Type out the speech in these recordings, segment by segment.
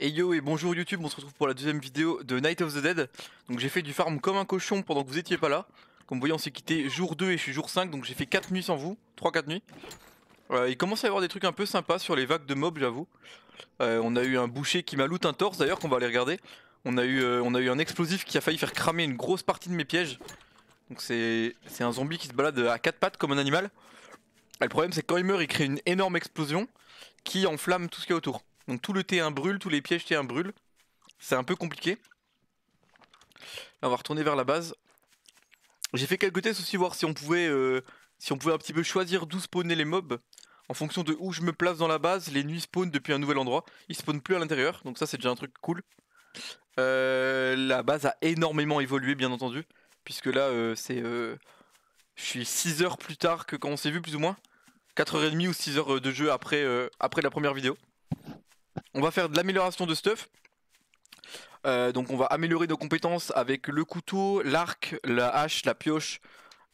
Et yo et bonjour YouTube, on se retrouve pour la deuxième vidéo de Night of the Dead. Donc j'ai fait du farm comme un cochon pendant que vous étiez pas là. Comme vous voyez on s'est quitté jour 2 et je suis jour 5, donc j'ai fait 4 nuits sans vous, 3-4 nuits. Il commence à y avoir des trucs un peu sympas sur les vagues de mobs, j'avoue. On a eu un boucher qui m'a loot un torse d'ailleurs, qu'on va aller regarder. On a eu un explosif qui a failli faire cramer une grosse partie de mes pièges. Donc c'est un zombie qui se balade à 4 pattes comme un animal. Et le problème c'est que quand il meurt il crée une énorme explosion qui enflamme tout ce qui est autour. Donc tout le T1 brûle, tous les pièges T1 brûlent. C'est un peu compliqué. Là on va retourner vers la base. J'ai fait quelques tests aussi voir si on pouvait un petit peu choisir d'où spawner les mobs. En fonction de où je me place dans la base, les nuits spawnent depuis un nouvel endroit. Ils spawnent plus à l'intérieur, donc ça c'est déjà un truc cool. La base a énormément évolué bien entendu. Puisque là je suis 6 heures plus tard que quand on s'est vu plus ou moins. 4h30 ou 6 heures de jeu après la première vidéo. On va faire de l'amélioration de stuff. Donc on va améliorer nos compétences avec le couteau, l'arc, la hache, la pioche,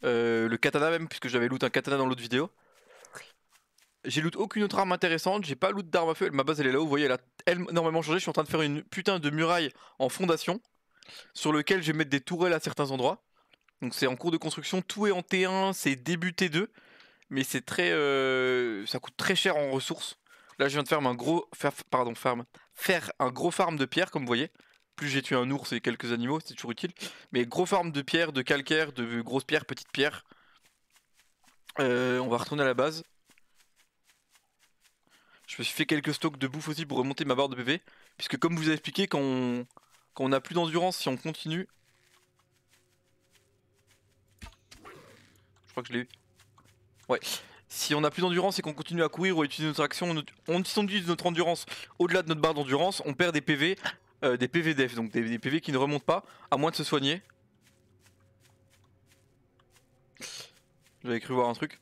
le katana même, puisque j'avais loot un katana dans l'autre vidéo. J'ai loot aucune autre arme intéressante, j'ai pas loot d'arme à feu, ma base elle est là, vous voyez elle a énormément changé. Je suis en train de faire une putain de muraille en fondation, sur lequel je vais mettre des tourelles à certains endroits. Donc c'est en cours de construction, tout est en T1, c'est début T2, mais c'est très... ça coûte très cher en ressources. Là je viens de faire faire un gros farm de pierre comme vous voyez. Plus j'ai tué un ours et quelques animaux, c'est toujours utile. Mais gros farm de pierre, de calcaire, de grosses pierres, petites pierres. On va retourner à la base. Je me suis fait quelques stocks de bouffe aussi pour remonter ma barre de PV. Puisque comme je vous ai expliqué, quand on a plus d'endurance, si on continue... Je crois que je l'ai eu. Ouais. Si on a plus d'endurance et qu'on continue à courir ou à utiliser notre action, on utilise notre endurance au-delà de notre barre d'endurance, on perd des PV. Des PV def, donc des PV qui ne remontent pas, à moins de se soigner. J'avais cru voir un truc.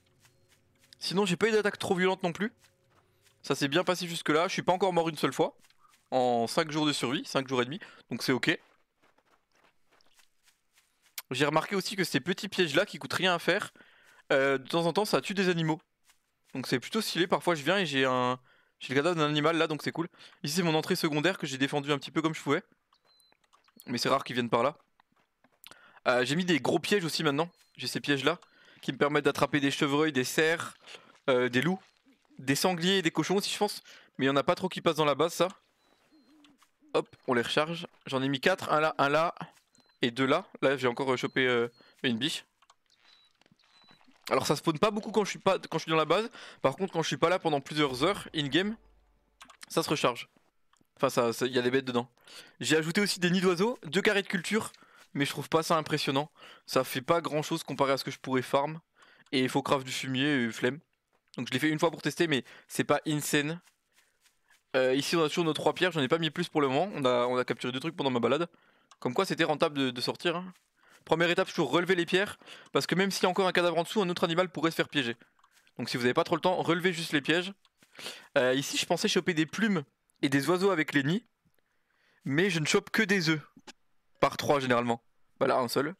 Sinon j'ai pas eu d'attaque trop violente non plus. Ça s'est bien passé jusque là, je suis pas encore mort une seule fois. En 5 jours de survie, 5 jours et demi, donc c'est ok. J'ai remarqué aussi que ces petits pièges là qui coûtent rien à faire, de temps en temps ça tue des animaux. Donc c'est plutôt stylé, parfois je viens et j'ai le cadavre d'un animal là, donc c'est cool. Ici c'est mon entrée secondaire que j'ai défendu un petit peu comme je pouvais. Mais c'est rare qu'ils viennent par là. J'ai mis des gros pièges aussi maintenant. J'ai ces pièges là qui me permettent d'attraper des chevreuils, des cerfs, des loups, des sangliers et des cochons aussi je pense. Mais il y en a pas trop qui passent dans la base ça. Hop, on les recharge. J'en ai mis 4, un là et 2 là. Là j'ai encore chopé une biche. Alors ça spawn pas beaucoup quand je suis dans la base. Par contre quand je suis pas là pendant plusieurs heures in-game, ça se recharge. Enfin il y a des bêtes dedans. J'ai ajouté aussi des nids d'oiseaux, 2 carrés de culture. Mais je trouve pas ça impressionnant. Ça fait pas grand chose comparé à ce que je pourrais farm. Et il faut craft du fumier et flemme. Donc je l'ai fait une fois pour tester mais c'est pas insane. Ici on a toujours nos 3 pierres, j'en ai pas mis plus pour le moment. On a capturé 2 trucs pendant ma balade. Comme quoi c'était rentable de sortir. Hein. Première étape, toujours relever les pierres. Parce que même s'il y a encore un cadavre en dessous, un autre animal pourrait se faire piéger. Donc si vous avez pas trop le temps, relevez juste les pièges. Ici je pensais choper des plumes et des oiseaux avec les nids. Mais je ne chope que des œufs. Par 3 généralement. Bah là un seul.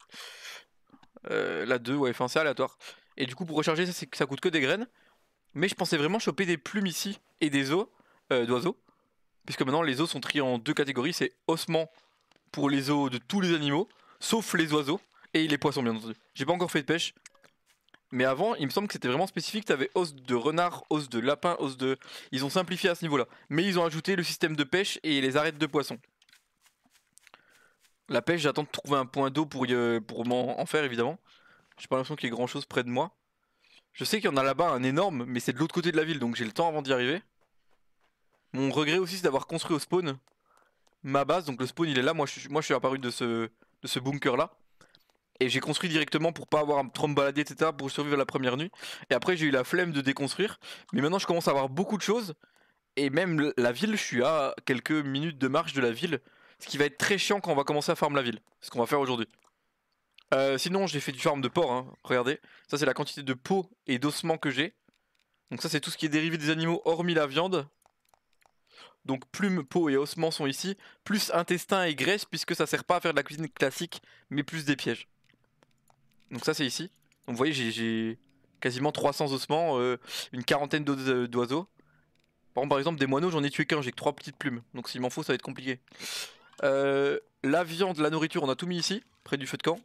Là 2, ouais, enfin c'est aléatoire. Et du coup pour recharger ça coûte que des graines. Mais je pensais vraiment choper des plumes ici et des os d'oiseaux. Puisque maintenant les os sont triés en 2 catégories, c'est ossements pour les os de tous les animaux, sauf les oiseaux et les poissons bien entendu. J'ai pas encore fait de pêche. Mais avant, il me semble que c'était vraiment spécifique, t'avais os de renard, os de lapin, os de... Ils ont simplifié à ce niveau-là. Mais ils ont ajouté le système de pêche et les arêtes de poissons. La pêche, j'attends de trouver un point d'eau pour m'en faire évidemment. J'ai pas l'impression qu'il y ait grand chose près de moi. Je sais qu'il y en a là-bas un énorme, mais c'est de l'autre côté de la ville, donc j'ai le temps avant d'y arriver. Mon regret aussi c'est d'avoir construit au spawn ma base, donc le spawn il est là, moi je suis apparu de ce bunker là. Et j'ai construit directement pour pas avoir à trop me balader etc, pour survivre la première nuit. Et après j'ai eu la flemme de déconstruire, mais maintenant je commence à avoir beaucoup de choses. Et même la ville, je suis à quelques minutes de marche de la ville. Ce qui va être très chiant quand on va commencer à farm la ville. Ce qu'on va faire aujourd'hui. Sinon j'ai fait du farm de porc, hein. Regardez. Ça c'est la quantité de peau et d'ossements que j'ai. Donc ça c'est tout ce qui est dérivé des animaux hormis la viande. Donc plumes, peau et ossements sont ici. Plus intestin et graisse puisque ça sert pas à faire de la cuisine classique. Mais plus des pièges. Donc ça c'est ici. Donc vous voyez j'ai quasiment 300 ossements. Une quarantaine d'oiseaux. Par exemple, des moineaux, j'en ai tué qu'un, j'ai que 3 petites plumes. Donc s'il m'en faut, ça va être compliqué. La viande, la nourriture, on a tout mis ici, près du feu de camp.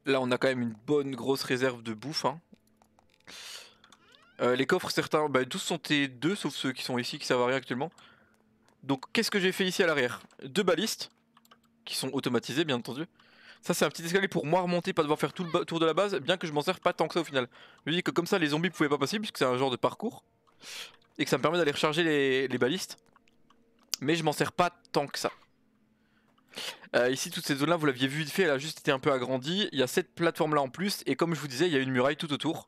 Là, on a quand même une bonne grosse réserve de bouffe. Hein. Les coffres, certains, bah, tous sont T2, sauf ceux qui sont ici, qui servent à rien actuellement. Donc, qu'est-ce que j'ai fait ici à l'arrière? 2 balistes, qui sont automatisés, bien entendu. Ça, c'est un petit escalier pour moi remonter, pas devoir faire tout le tour de la base, bien que je m'en sers pas tant que ça au final. Je me dis que comme ça, les zombies pouvaient pas passer, puisque c'est un genre de parcours. Et que ça me permet d'aller recharger les balistes. Mais je m'en sers pas tant que ça. Ici, toute cette zone-là, vous l'aviez vu vite fait, elle a juste été un peu agrandie. Il y a cette plateforme-là en plus, et comme je vous disais, il y a une muraille tout autour.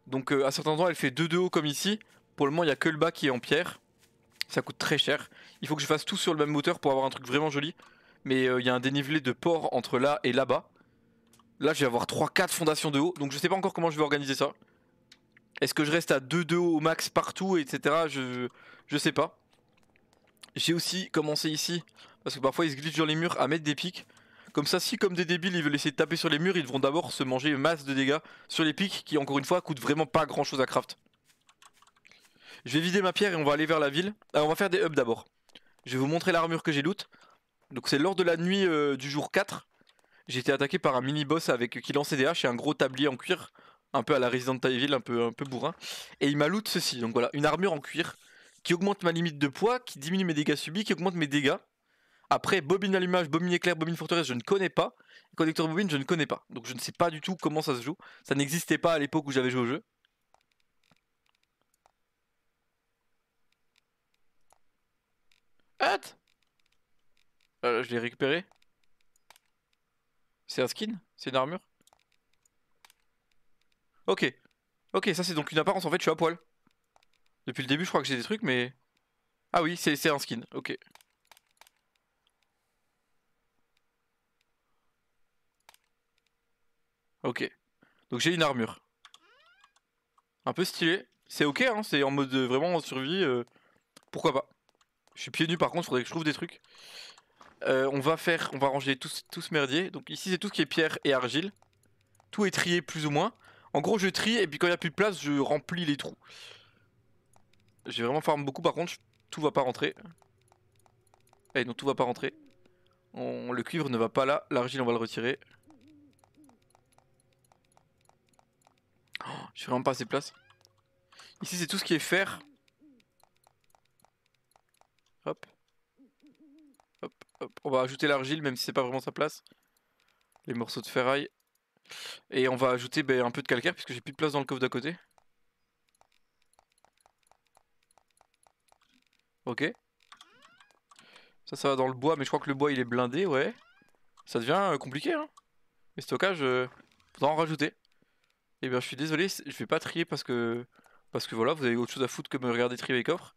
Donc à certains endroits, elle fait 2 de haut comme ici. Pour le moment, il n'y a que le bas qui est en pierre. Ça coûte très cher. Il faut que je fasse tout sur le même hauteur pour avoir un truc vraiment joli. Mais il y a un dénivelé de port entre là et là-bas. Là, je vais avoir 3-4 fondations de haut. Donc je sais pas encore comment je vais organiser ça. Est-ce que je reste à 2 de haut au max partout, etc. Je sais pas. J'ai aussi commencé ici, parce que parfois ils se glitchent dans les murs, à mettre des pics. Comme ça, si comme des débiles ils veulent essayer de taper sur les murs, ils devront d'abord se manger une masse de dégâts sur les pics qui, encore une fois, coûtent vraiment pas grand chose à craft. Je vais vider ma pierre et on va aller vers la ville. Alors on va faire des hubs d'abord. Je vais vous montrer l'armure que j'ai loot. Donc c'est lors de la nuit du jour 4. J'ai été attaqué par un mini-boss avec qui lançait des haches et un gros tablier en cuir. Un peu à la Resident Evil, un peu bourrin. Et il m'a loot ceci. Donc voilà, une armure en cuir qui augmente ma limite de poids, qui diminue mes dégâts subis, qui augmente mes dégâts. Après, bobine allumage, bobine éclair, bobine forteresse, je ne connais pas. Connecteur bobine, je ne connais pas. Donc je ne sais pas du tout comment ça se joue. Ça n'existait pas à l'époque où j'avais joué au jeu. Hâte. Je l'ai récupéré. C'est un skin? C'est une armure? Ok. Ok, ça c'est donc une apparence, en fait je suis à poil. Depuis le début je crois que j'ai des trucs mais... Ah oui, c'est un skin, ok. Ok. Donc j'ai une armure. Un peu stylé. C'est ok hein, c'est en mode vraiment en survie. Pourquoi pas. Je suis pieds nus par contre, faudrait que je trouve des trucs. On va ranger tout ce merdier. Donc ici c'est tout ce qui est pierre et argile. Tout est trié plus ou moins. En gros je trie et puis quand il n'y a plus de place je remplis les trous. J'ai vraiment farm beaucoup par contre, tout va pas rentrer. Eh non tout va pas rentrer. Le cuivre ne va pas là, l'argile on va le retirer. Oh, j'ai vraiment pas assez de place. Ici c'est tout ce qui est fer. Hop. Hop, hop. On va ajouter l'argile même si c'est pas vraiment sa place. Les morceaux de ferraille. Et on va ajouter un peu de calcaire puisque j'ai plus de place dans le coffre d'à côté. Ok. Ça va dans le bois mais je crois que le bois il est blindé, ouais. Ça devient compliqué hein. Les stockages, faudra en rajouter. Et bien je suis désolé, je vais pas trier parce que voilà, vous avez autre chose à foutre que me regarder trier les coffres.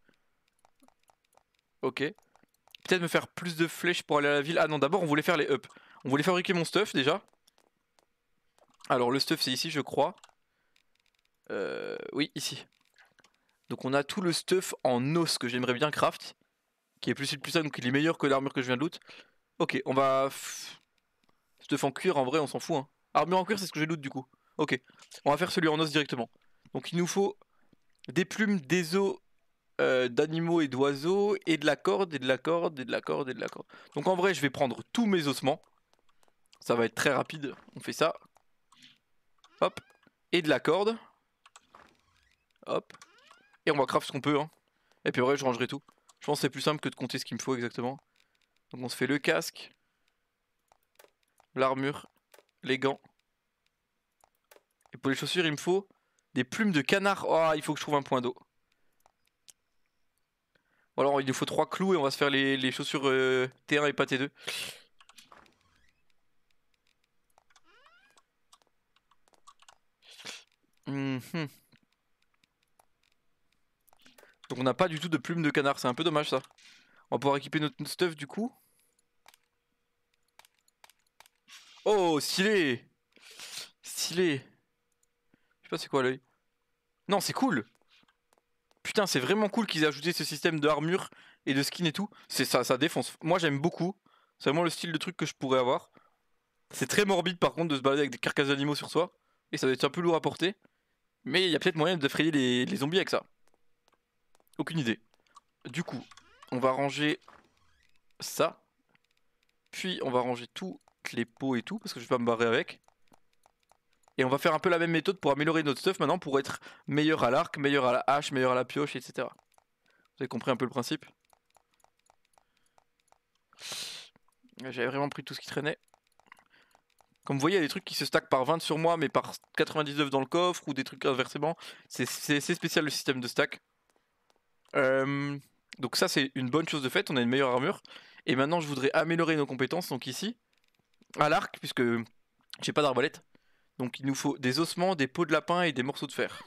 Ok. Peut-être me faire plus de flèches pour aller à la ville. Ah non, d'abord on voulait faire les ups. On voulait fabriquer mon stuff déjà. Alors le stuff c'est ici je crois. Oui, ici. Donc on a tout le stuff en os que j'aimerais bien craft. Qui est plus ça, donc il est meilleur que l'armure que je viens de loot. Ok, on va... Stuff en cuir, en vrai on s'en fout hein. Armure en cuir c'est ce que j'ai loot du coup. Ok, on va faire celui en os directement. Donc il nous faut des plumes, des os d'animaux et d'oiseaux, et de la corde, et de la corde, et de la corde, et de la corde. Donc en vrai je vais prendre tous mes ossements. Ça va être très rapide, on fait ça. Hop, et de la corde. Hop, et on va craft ce qu'on peut hein. Et puis après je rangerai tout. Je pense que c'est plus simple que de compter ce qu'il me faut exactement. Donc on se fait le casque, l'armure, les gants. Et pour les chaussures il me faut des plumes de canard. Oh il faut que je trouve un point d'eau. Bon alors il nous faut 3 clous et on va se faire les chaussures T1 et pas T2. Donc on n'a pas du tout de plumes de canard, c'est un peu dommage ça. On va pouvoir équiper notre stuff du coup. Oh stylé. Stylé. Je sais pas c'est quoi l'œil. Non c'est cool. Putain c'est vraiment cool qu'ils aient ajouté ce système de armure et de skin et tout. C'est ça défonce. Moi j'aime beaucoup. C'est vraiment le style de truc que je pourrais avoir. C'est très morbide par contre de se balader avec des carcasses d'animaux sur soi. Et ça doit être un peu lourd à porter. Mais il y a peut-être moyen de frayer les zombies avec ça. Aucune idée. Du coup, on va ranger ça. Puis on va ranger toutes les pots et tout, parce que je vais pas me barrer avec. Et on va faire un peu la même méthode pour améliorer notre stuff maintenant, pour être meilleur à l'arc, meilleur à la hache, meilleur à la pioche, etc. Vous avez compris un peu le principe? J'avais vraiment pris tout ce qui traînait. Comme vous voyez, il y a des trucs qui se stackent par 20 sur moi, mais par 99 dans le coffre, ou des trucs inversement. C'est spécial le système de stack. Donc ça c'est une bonne chose de fait, on a une meilleure armure. Et maintenant je voudrais améliorer nos compétences, donc ici, à l'arc, puisque j'ai pas d'arbalète. Donc il nous faut des ossements, des peaux de lapin et des morceaux de fer.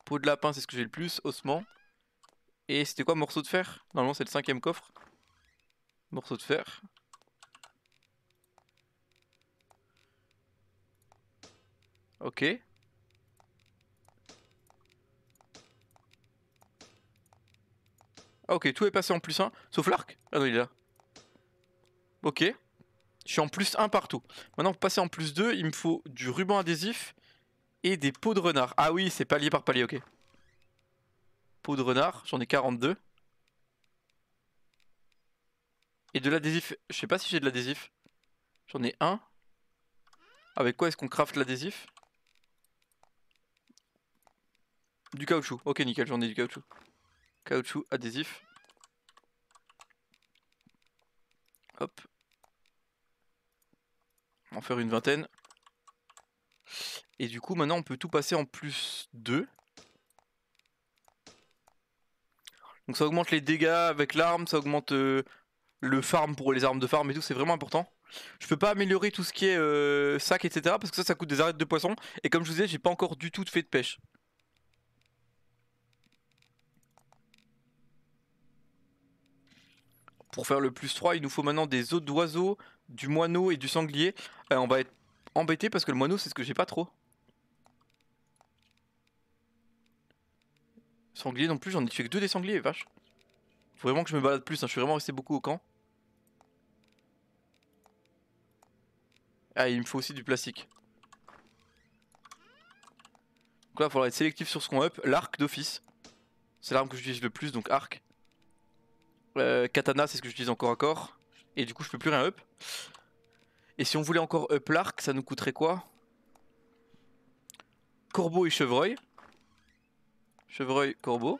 Peau de lapin c'est ce que j'ai le plus, ossements. Et c'était quoi morceau de fer? Normalement c'est le 5ème coffre. Morceau de fer. Ok. Ah ok, tout est passé en +1, sauf l'arc. Ah non il est là. Ok. Je suis en +1 partout. Maintenant pour passer en +2, il me faut du ruban adhésif et des peaux de renard. Ah oui, c'est palier par palier, ok. Peau de renard, j'en ai 42. Et de l'adhésif, je sais pas si j'ai de l'adhésif. J'en ai un. Avec quoi est-ce qu'on craft l'adhésif? Du caoutchouc. Ok nickel, j'en ai du caoutchouc. Caoutchouc, adhésif. Hop. On va en faire une vingtaine. Et du coup maintenant on peut tout passer en +2. Donc ça augmente les dégâts avec l'arme, ça augmente le farm pour les armes de farm et tout, c'est vraiment important. Je peux pas améliorer tout ce qui est sac etc parce que ça coûte des arêtes de poisson. Et comme je vous disais, j'ai pas encore du tout fait de pêche. Pour faire le +3, il nous faut maintenant des os d'oiseaux, du moineau et du sanglier. On va être embêté parce que le moineau c'est ce que j'ai pas trop. Sanglier non plus, j'en ai tué que 2 des sangliers, vache. Faut vraiment que je me balade plus, hein. Je suis vraiment resté beaucoup au camp. Ah, il me faut aussi du plastique. Donc là, il faudra être sélectif sur ce qu'on up. L'arc d'office. C'est l'arme que j'utilise le plus, donc arc. Katana, c'est ce que j'utilise encore à corps. Et du coup, je peux plus rien up. Et si on voulait encore up l'arc, ça nous coûterait quoi? Corbeau et chevreuil. Chevreuil, corbeau.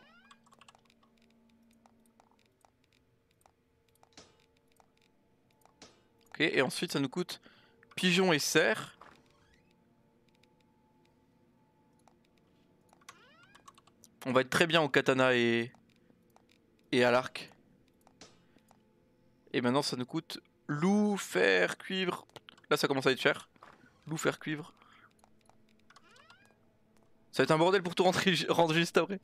Ok, et ensuite ça nous coûte pigeon et cerf. On va être très bien au katana et à l'arc. Et maintenant ça nous coûte loup, fer, cuivre. Là ça commence à être cher. Loup, fer, cuivre. Ça va être un bordel pour tout rendre juste après.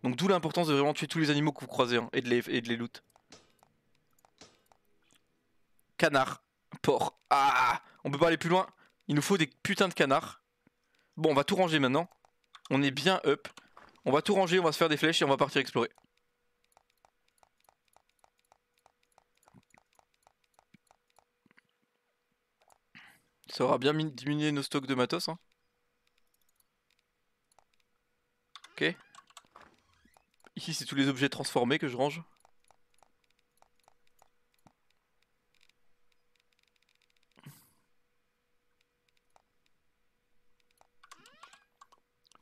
Donc d'où l'importance de vraiment tuer tous les animaux que vous croisez hein, et de les loot. Canard, porc. Ah, on peut pas aller plus loin. Il nous faut des putains de canards. Bon, on va tout ranger maintenant. On est bien up. On va tout ranger, on va se faire des flèches et on va partir explorer. Ça aura bien diminué nos stocks de matos. Hein. Ok. Ici, c'est tous les objets transformés que je range.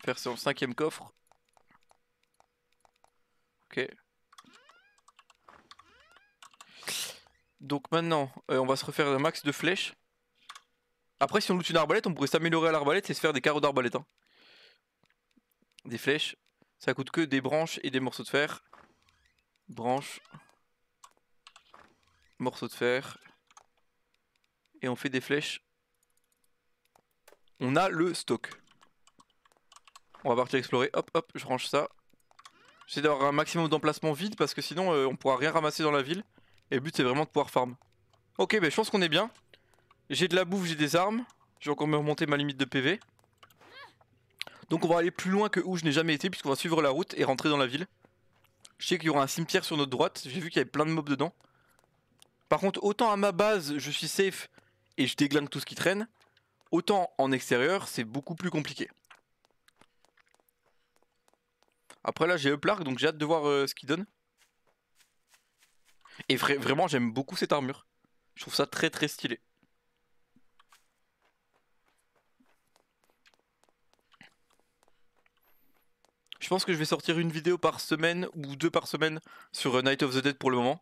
Faire sur le 5ème coffre. Ok. Donc maintenant, on va se refaire un max de flèches. Après, si on loot une arbalète, on pourrait s'améliorer à l'arbalète et se faire des carreaux d'arbalète. Hein. Des flèches. Ça coûte que des branches et des morceaux de fer. Branches. Morceaux de fer. Et on fait des flèches. On a le stock. On va partir explorer. Hop, hop, je range ça. J'essaie d'avoir un maximum d'emplacements vides parce que sinon on pourra rien ramasser dans la ville. Et le but c'est vraiment de pouvoir farm. Ok, bah, je pense qu'on est bien. J'ai de la bouffe, j'ai des armes. Je vais encore me remonter ma limite de PV. Donc on va aller plus loin que où je n'ai jamais été puisqu'on va suivre la route et rentrer dans la ville. Je sais qu'il y aura un cimetière sur notre droite. J'ai vu qu'il y avait plein de mobs dedans. Par contre, autant à ma base je suis safe et je déglingue tout ce qui traîne. Autant en extérieur c'est beaucoup plus compliqué. Après là j'ai Uplark donc j'ai hâte de voir ce qu'il donne. Et vraiment j'aime beaucoup cette armure. Je trouve ça très très stylé. Je pense que je vais sortir une vidéo par semaine ou 2 par semaine sur Night of the Dead pour le moment.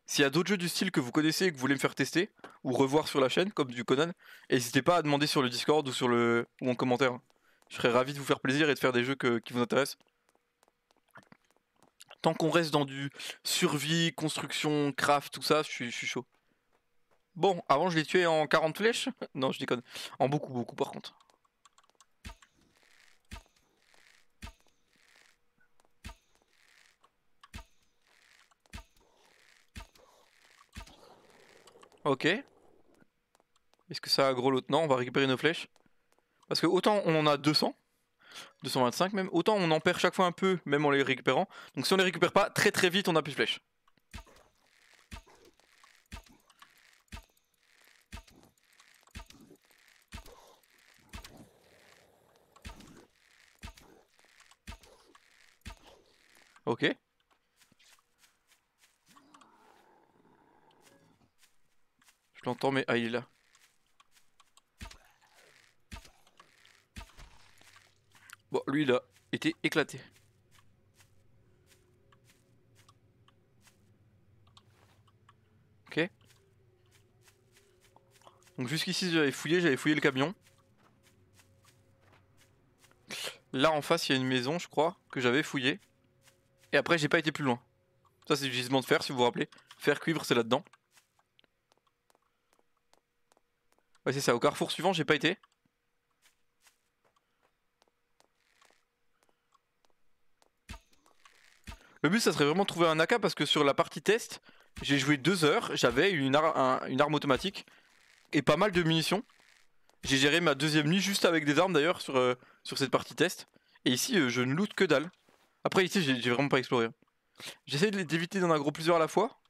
S'il y a d'autres jeux du style que vous connaissez et que vous voulez me faire tester ou revoir sur la chaîne, comme du Conan, n'hésitez pas à demander sur le Discord ou en commentaire. Je serais ravi de vous faire plaisir et de faire des jeux qui vous intéressent. Tant qu'on reste dans du survie, construction, craft, tout ça, je suis chaud. Bon, avant je l'ai tué en 40 flèches. Non, je déconne. En beaucoup, beaucoup par contre. Ok. Est-ce que ça aggro l'autre? Non, on va récupérer nos flèches. Parce que autant on en a 200, 225 même, autant on en perd chaque fois un peu, même en les récupérant. Donc si on les récupère pas, très très vite on a plus de flèches. Ok. Je l'entends mais... Ah il est là. Bon, lui il a été éclaté. Ok. Donc jusqu'ici j'avais fouillé le camion. Là en face il y a une maison je crois que j'avais fouillé. Et après j'ai pas été plus loin. Ça c'est du gisement de fer si vous vous rappelez. Fer cuivre c'est là-dedans. Ouais c'est ça, au carrefour suivant j'ai pas été. Le but ça serait vraiment de trouver un AK parce que sur la partie test, j'ai joué 2 heures, j'avais une arme automatique et pas mal de munitions. J'ai géré ma deuxième nuit juste avec des armes d'ailleurs sur cette partie test. Et ici je ne loot que dalle. Après ici j'ai vraiment pas exploré. J'essaie d'éviter d'en aggro plusieurs à la fois.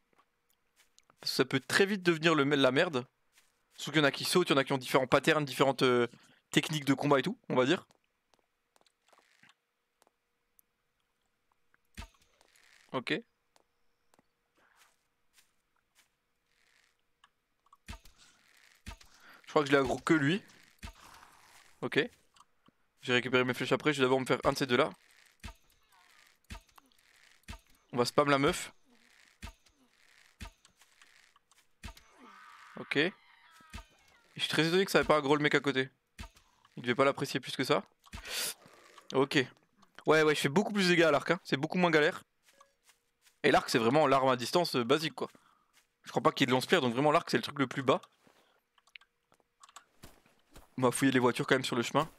Parce que ça peut très vite devenir la merde. Surtout qu'il y en a qui sautent, il y en a qui ont différents patterns, différentes techniques de combat et tout, on va dire. Ok. Je crois que je l'ai aggro que lui. Ok. J'ai récupéré mes flèches après, je vais d'abord me faire un de ces deux là. On va spam la meuf. Ok. Et je suis très étonné que ça n'avait pas aggro le mec à côté. Il devait pas l'apprécier plus que ça. Ok. Ouais, je fais beaucoup plus de dégâts à l'arc, hein. C'est beaucoup moins galère. Et l'arc, c'est vraiment l'arme à distance basique, quoi. Je crois pas qu'il y ait de lance-pierre, donc vraiment l'arc, c'est le truc le plus bas. On va fouiller les voitures quand même sur le chemin.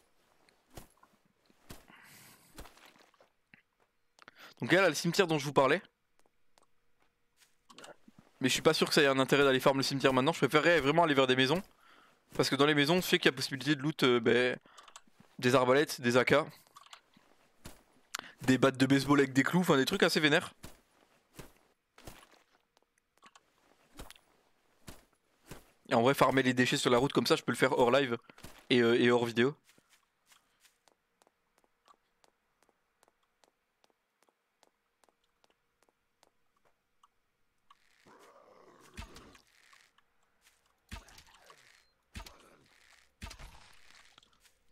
Donc là, le cimetière dont je vous parlais. Mais je suis pas sûr que ça ait un intérêt d'aller farm le cimetière maintenant. Je préférerais vraiment aller vers des maisons. Parce que dans les maisons, je sais qu'il y a possibilité de loot des arbalètes, des AK, des battes de baseball avec des clous, enfin des trucs assez vénères. Et en vrai, farmer les déchets sur la route comme ça, je peux le faire hors live et hors vidéo.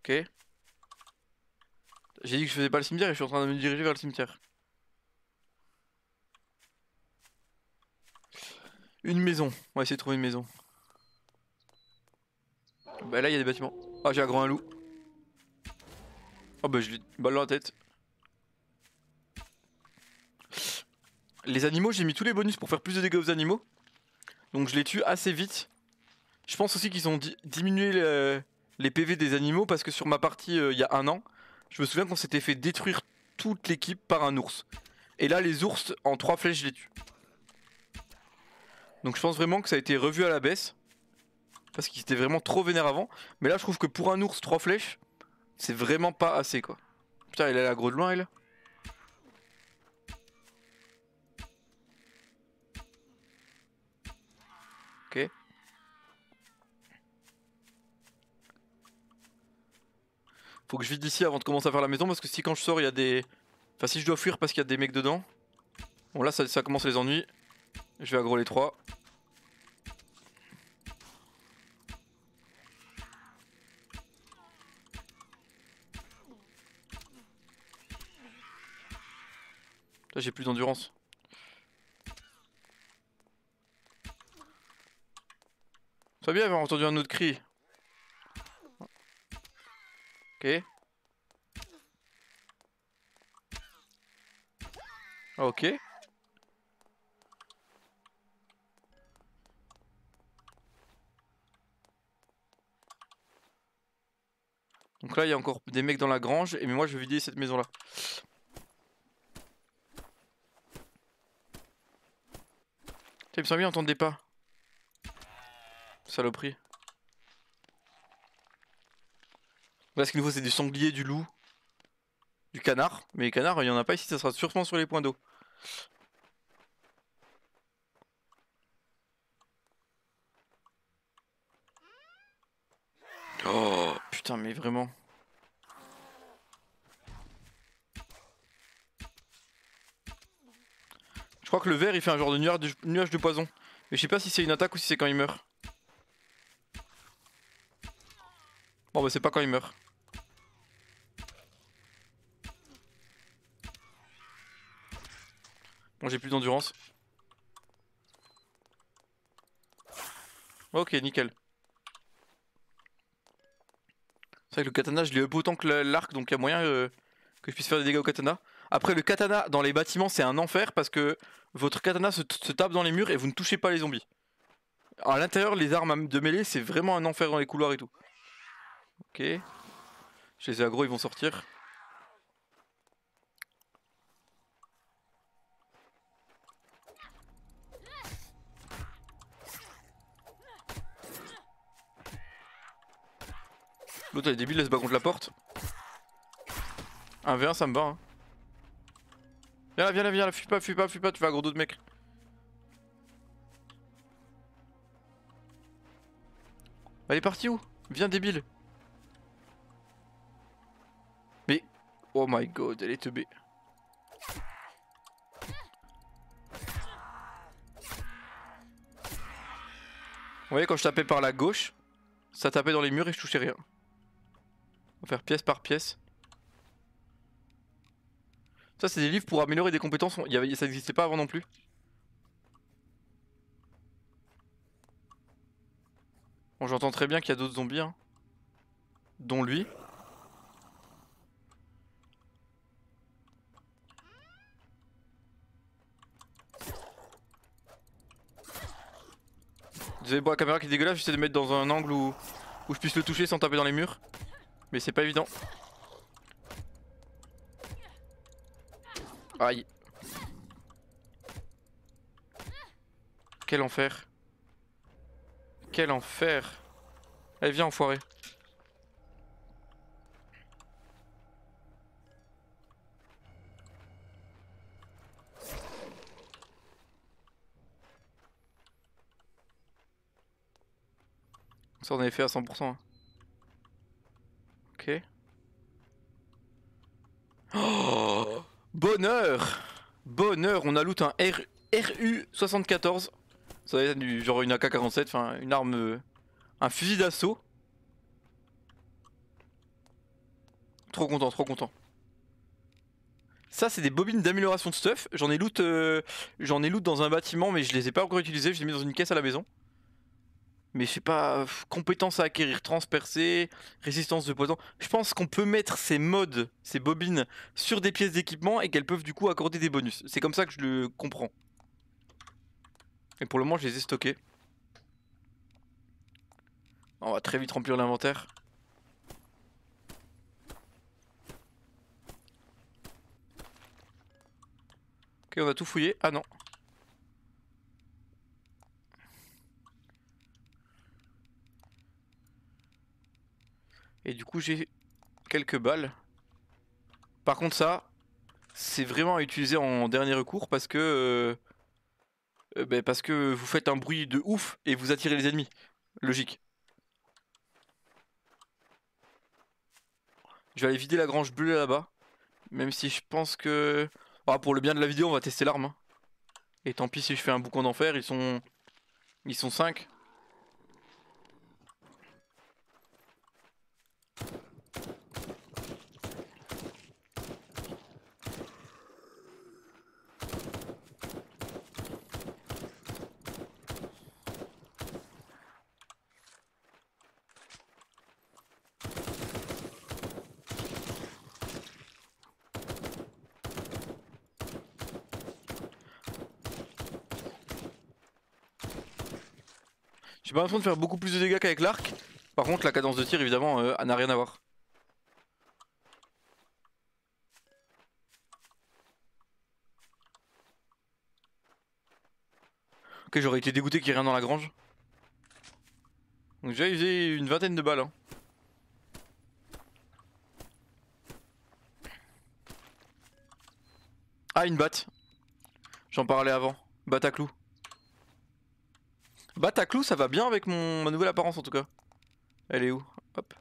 Ok. J'ai dit que je faisais pas le cimetière et je suis en train de me diriger vers le cimetière. Une maison. On va essayer de trouver une maison. Bah là, il y a des bâtiments. Ah, j'ai aggro un loup. Oh bah je lui balle dans la tête. Les animaux, j'ai mis tous les bonus pour faire plus de dégâts aux animaux. Donc je les tue assez vite. Je pense aussi qu'ils ont diminué les PV des animaux parce que sur ma partie il y a un an, je me souviens qu'on s'était fait détruire toute l'équipe par un ours. Et là les ours en 3 flèches je les tue. Donc je pense vraiment que ça a été revu à la baisse. Parce qu'ils étaient vraiment trop vénères avant. Mais là je trouve que pour un ours 3 flèches, c'est vraiment pas assez quoi. Putain elle est là gros de loin elle. Ok. Faut que je vide d'ici avant de commencer à faire la maison parce que si quand je sors il y a des Enfin si je dois fuir parce qu'il y a des mecs dedans. Bon là ça commence les ennuis. Je vais aggro les 3. Là j'ai plus d'endurance. Ça va bien avoir entendu un autre cri. Ok. Ok. Donc là il y a encore des mecs dans la grange et mais moi je vais vider cette maison là. Il me semble bien entendre des pas. Saloperie. Là ce qu'il nous faut c'est du sanglier, du loup, du canard. Mais les canards il y en a pas ici, ça sera sûrement sur les points d'eau. Oh putain mais vraiment. Je crois que le vert il fait un genre de nuage de poison. Mais je sais pas si c'est une attaque ou si c'est quand il meurt. Bon bah c'est pas quand il meurt. Bon j'ai plus d'endurance. Ok nickel. C'est vrai que le katana je l'ai up autant que l'arc donc il y a moyen que je puisse faire des dégâts au katana. Après le katana dans les bâtiments c'est un enfer parce que votre katana se tape dans les murs et vous ne touchez pas les zombies. À l'intérieur les armes de mêlée c'est vraiment un enfer dans les couloirs et tout. Ok. Je les ai aggro, ils vont sortir. L'autre elle est débile, elle se bat contre la porte. 1v1 ça me bat hein. Viens là, fuis pas, tu vas aggro d'autres mecs. Elle est partie où? Viens débile. Mais... Oh my god, elle est teubée. Vous voyez quand je tapais par la gauche, ça tapait dans les murs et je touchais rien. On va faire pièce par pièce. Ça c'est des livres pour améliorer des compétences, ça n'existait pas avant non plus. Bon j'entends très bien qu'il y a d'autres zombies hein. Dont lui. Désolé pour la caméra qui est dégueulasse, j'essaie de mettre dans un angle où je puisse le toucher sans taper dans les murs. Mais c'est pas évident. Aïe. Quel enfer. Quel enfer. Allez viens enfoiré. Ça on avait fait à 100%. Hein. Ok. Oh bonheur. Bonheur, on a loot un RU-74. Ça va être genre une AK-47, enfin une arme... un fusil d'assaut. Trop content, trop content. Ça c'est des bobines d'amélioration de stuff. J'en ai loot dans un bâtiment mais je les ai pas encore utilisées. Je les ai mis dans une caisse à la maison. Mais je sais pas, compétences à acquérir, transpercée, résistance de poison. Je pense qu'on peut mettre ces mods, ces bobines sur des pièces d'équipement et qu'elles peuvent du coup accorder des bonus. C'est comme ça que je le comprends. Et pour le moment je les ai stockées. On va très vite remplir l'inventaire. Ok on a tout fouillé. Ah non. Et du coup j'ai quelques balles. Par contre ça, c'est vraiment à utiliser en dernier recours parce que parce que vous faites un bruit de ouf et vous attirez les ennemis. Logique. Je vais aller vider la grange bleue là-bas. Même si je pense que... Ah, pour le bien de la vidéo, on va tester l'arme. Hein. Et tant pis si je fais un boucan d'enfer, Ils sont 5. J'ai pas l'impression de faire beaucoup plus de dégâts qu'avec l'arc. Par contre, la cadence de tir, évidemment, elle n'a rien à voir. Ok, j'aurais été dégoûté qu'il y ait rien dans la grange. Donc j'ai usé une vingtaine de balles. Hein. Ah, une batte. J'en parlais avant. Batte à clous. Batte à clous, ça va bien avec ma nouvelle apparence en tout cas. Elle est où? Hop.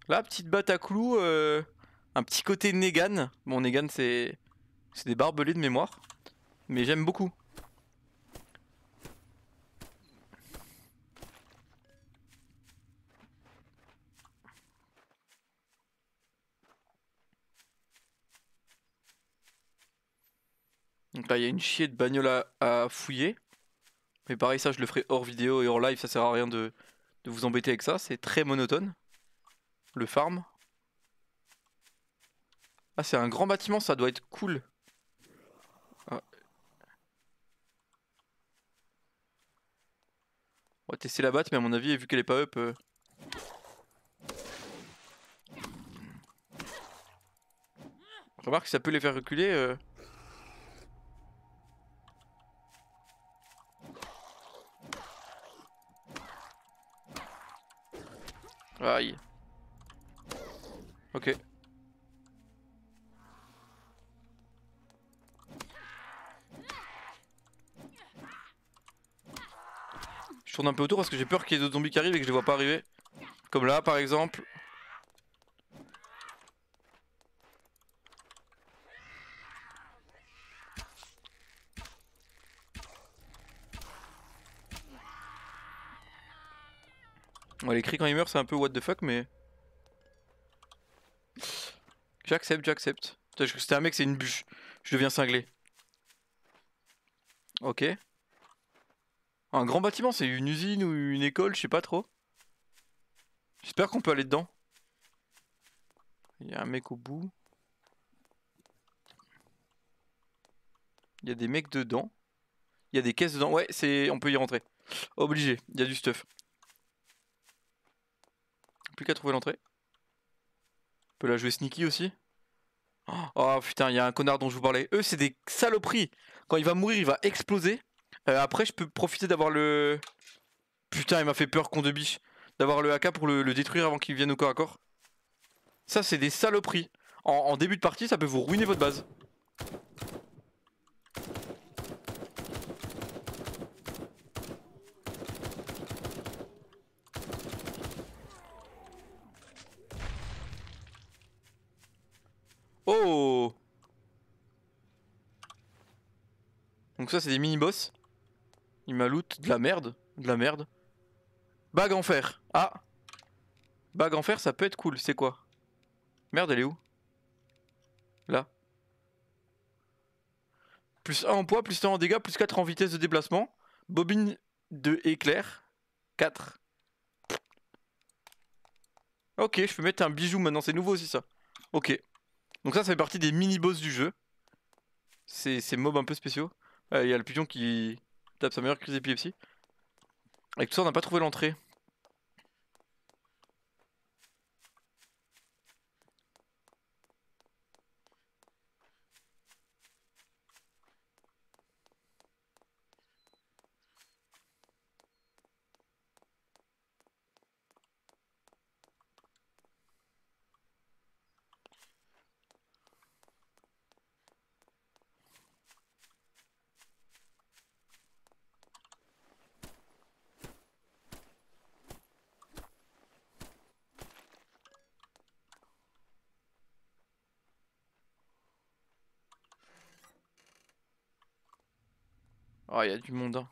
Là, petite batte à clous. Un petit côté Negan. Bon, Negan, c'est des barbelés de mémoire. Mais j'aime beaucoup. Donc là, il y a une chier de bagnole à fouiller. Mais pareil, ça, je le ferai hors vidéo et hors live. Ça sert à rien de vous embêter avec ça. C'est très monotone. Le farm. Ah, c'est un grand bâtiment, ça doit être cool. Ah. On va tester la batte, mais à mon avis, vu qu'elle est pas up. Remarque, ça peut les faire reculer. Aïe. Ok. Je tourne un peu autour parce que j'ai peur qu'il y ait d'autres zombies qui arrivent et que je les vois pas arriver. Comme là, par exemple. Ouais, les cris quand il meurt, c'est un peu what the fuck, mais. J'accepte, j'accepte. Putain, c'était un mec, c'est une bûche. Je deviens cinglé. Ok. Un grand bâtiment, c'est une usine ou une école, je sais pas trop. J'espère qu'on peut aller dedans. Il y a un mec au bout. Il y a des mecs dedans. Il y a des caisses dedans. Ouais, on peut y rentrer. Obligé, il y a du stuff. Plus qu'à trouver l'entrée. On peut la jouer sneaky aussi. Oh putain, il y a un connard dont je vous parlais. Eux, c'est des saloperies. Quand il va mourir, il va exploser. Après, je peux profiter d'avoir le... Putain, il m'a fait peur, con de biche. D'avoir le AK pour le détruire avant qu'il vienne au corps à corps. Ça, c'est des saloperies. En début de partie, ça peut vous ruiner votre base. Oh! Donc ça, c'est des mini-boss. Il m'a loot de la merde. De la merde. Bague en fer. Ah! Bague en fer, ça peut être cool. C'est quoi? Merde, elle est où? Là. Plus 1 en poids, plus 1 en dégâts, plus 4 en vitesse de déplacement. Bobine de éclair. 4. Ok, je peux mettre un bijou maintenant, c'est nouveau aussi ça. Ok. Donc ça fait partie des mini-boss du jeu. Ces mobs un peu spéciaux. Il y a le pigeon qui tape sa meilleure crise d'épilepsie. Avec tout ça, on n'a pas trouvé l'entrée. Oh, y'a du monde, hein.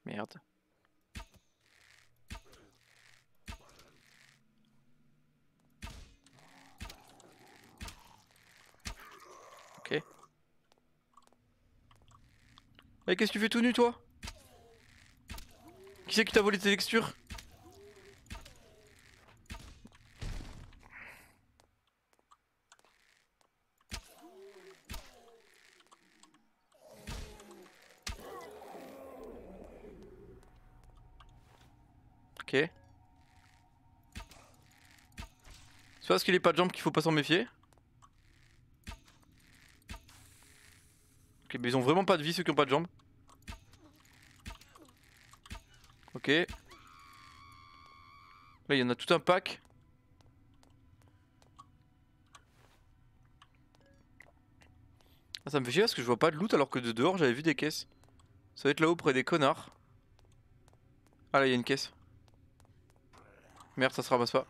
Merde. Ok. Eh, qu'est-ce que tu fais tout nu, toi? Qui c'est qui t'a volé tes textures? Ok. C'est parce qu'il est pas de jambes qu'il faut pas s'en méfier. Ok, mais ils ont vraiment pas de vie ceux qui ont pas de jambes. Ok. Là, il y en a tout un pack. Ah, ça me fait chier parce que je vois pas de loot alors que de dehors j'avais vu des caisses. Ça va être là-haut près des connards. Ah là, il y a une caisse. Merde, ça se ramasse pas.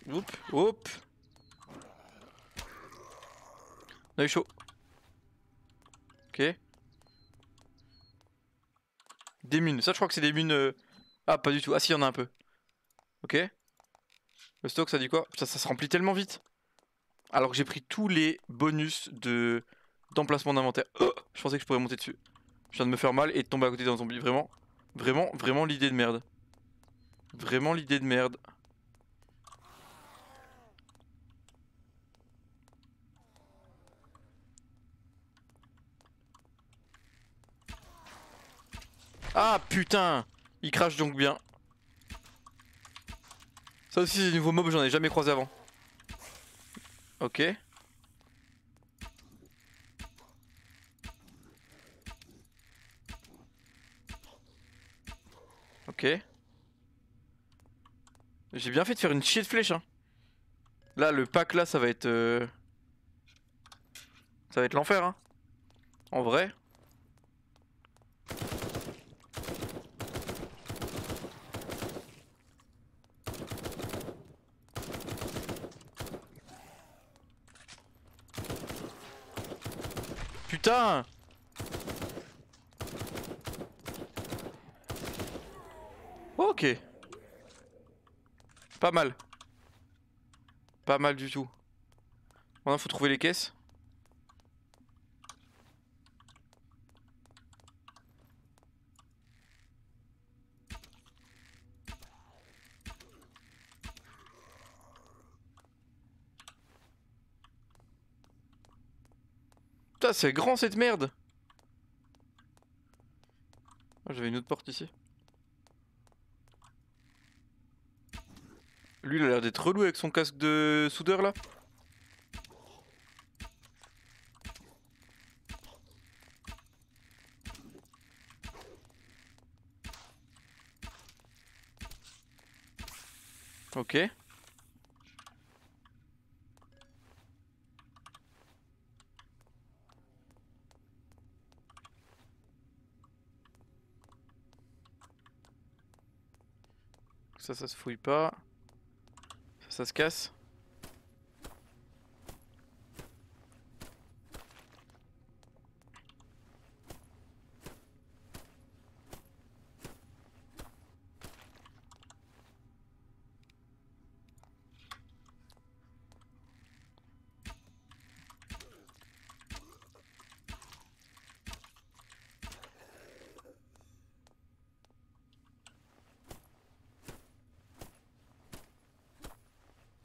Oup, oup. On a eu chaud. Ok. Des mines. Ça, je crois que c'est des mines. Ah, pas du tout. Ah, si, il y en a un peu. Ok. Le stock, ça dit quoi? Putain, ça se remplit tellement vite. Alors que j'ai pris tous les bonus de d'emplacement d'inventaire. Oh, je pensais que je pourrais monter dessus. Je viens de me faire mal et de tomber à côté d'un zombie. Vraiment. Vraiment, vraiment l'idée de merde. Vraiment l'idée de merde. Ah putain! Il crache donc bien. Ça aussi, c'est des nouveaux mobs, j'en ai jamais croisé avant. Ok. Ok. J'ai bien fait de faire une chier de flèche, hein. Là, le pack là, ça va être. Ça va être l'enfer, hein. En vrai. Putain! Ok. Pas mal. Pas mal du tout. Maintenant, faut trouver les caisses. Putain, c'est grand cette merde! Ah, j'avais une autre porte ici. Lui, il a l'air d'être relou avec son casque de soudeur là. Ok. Ça se fouille pas. Ça se casse.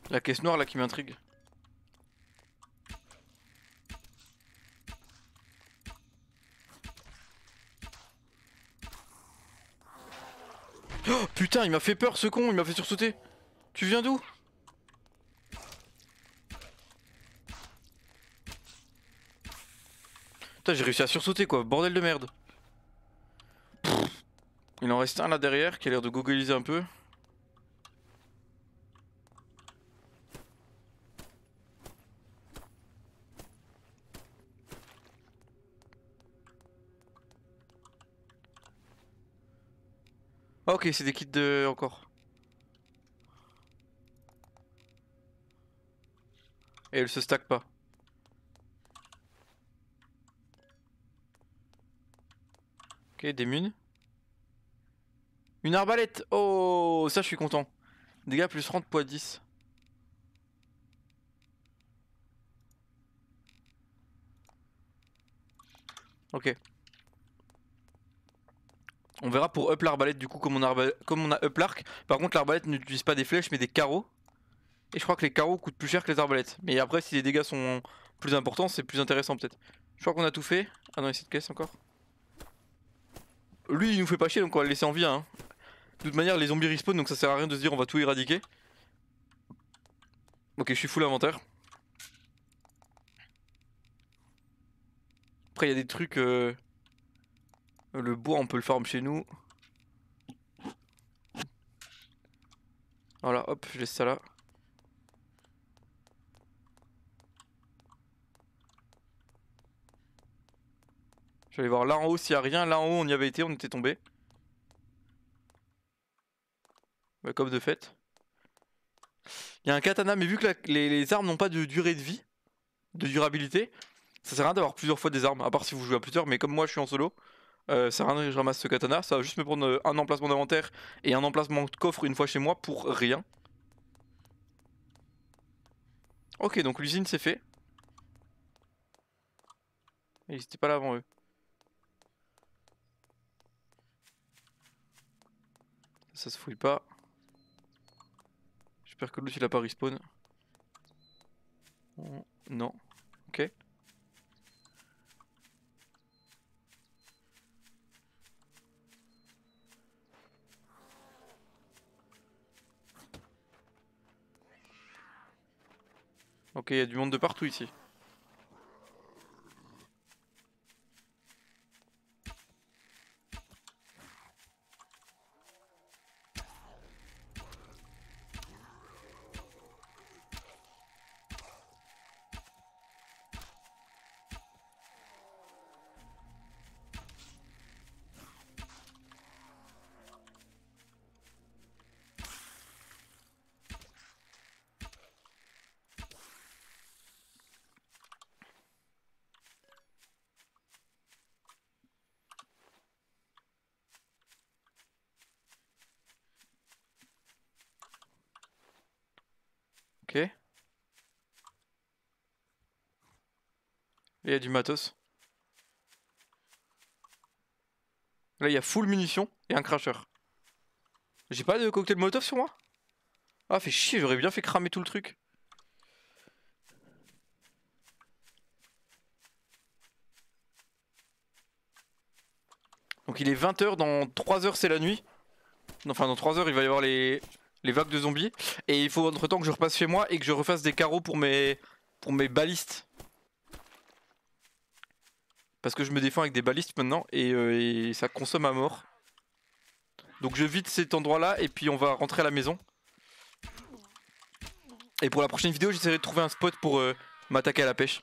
La caisse noire là qui m'intrigue. Oh putain, il m'a fait peur ce con, il m'a fait sursauter. Tu viens d'où? Putain, j'ai réussi à sursauter quoi, bordel de merde. Il en reste un là derrière qui a l'air de googoliser un peu. Ah, ok, c'est des kits de... encore. Et elle se stack pas. Ok, des munes. Une arbalète. Oh, ça je suis content. Dégâts plus 30 poids 10. Ok. On verra pour up l'arbalète du coup comme on a up l'arc. Par contre l'arbalète n'utilise pas des flèches mais des carreaux. Et je crois que les carreaux coûtent plus cher que les arbalètes. Mais après si les dégâts sont plus importants c'est plus intéressant peut-être. Je crois qu'on a tout fait. Ah non, ici de caisse encore. Lui il nous fait pas chier donc on va le laisser en vie hein. De toute manière les zombies respawn donc ça sert à rien de se dire on va tout éradiquer. Ok, je suis full inventaire. Après il y a des trucs... Le bois on peut le farm chez nous. Voilà, hop, je laisse ça là. Je vais aller voir là en haut s'il y a rien. Là en haut on y avait été, on était tombé. Bah, comme de fait. Il y a un katana mais vu que les armes n'ont pas de durée de vie, de durabilité, ça sert à rien d'avoir plusieurs fois des armes. À part si vous jouez à plusieurs, mais comme moi je suis en solo, ça sert à rien que je ramasse ce katana. Ça va juste me prendre un emplacement d'inventaire et un emplacement de coffre une fois chez moi pour rien. Ok, donc l'usine c'est fait. Ils étaient pas là avant eux. Ça se fouille pas. J'espère que l'autre il a pas respawn. Oh, non. Ok. Ok, il y a du monde de partout ici. Ok. Et il y a du matos. Là il y a full munitions et un crasher. J'ai pas de cocktail molotov sur moi? Ah, fait chier, j'aurais bien fait cramer tout le truc. Donc il est 20h, dans 3 heures c'est la nuit. Enfin dans 3 heures il va y avoir les vagues de zombies. Et il faut entre temps que je repasse chez moi et que je refasse des carreaux pour mes balistes. Parce que je me défends avec des balistes maintenant et ça consomme à mort. Donc je vide cet endroit là et puis on va rentrer à la maison. Et pour la prochaine vidéo j'essaierai de trouver un spot pour m'attaquer à la pêche.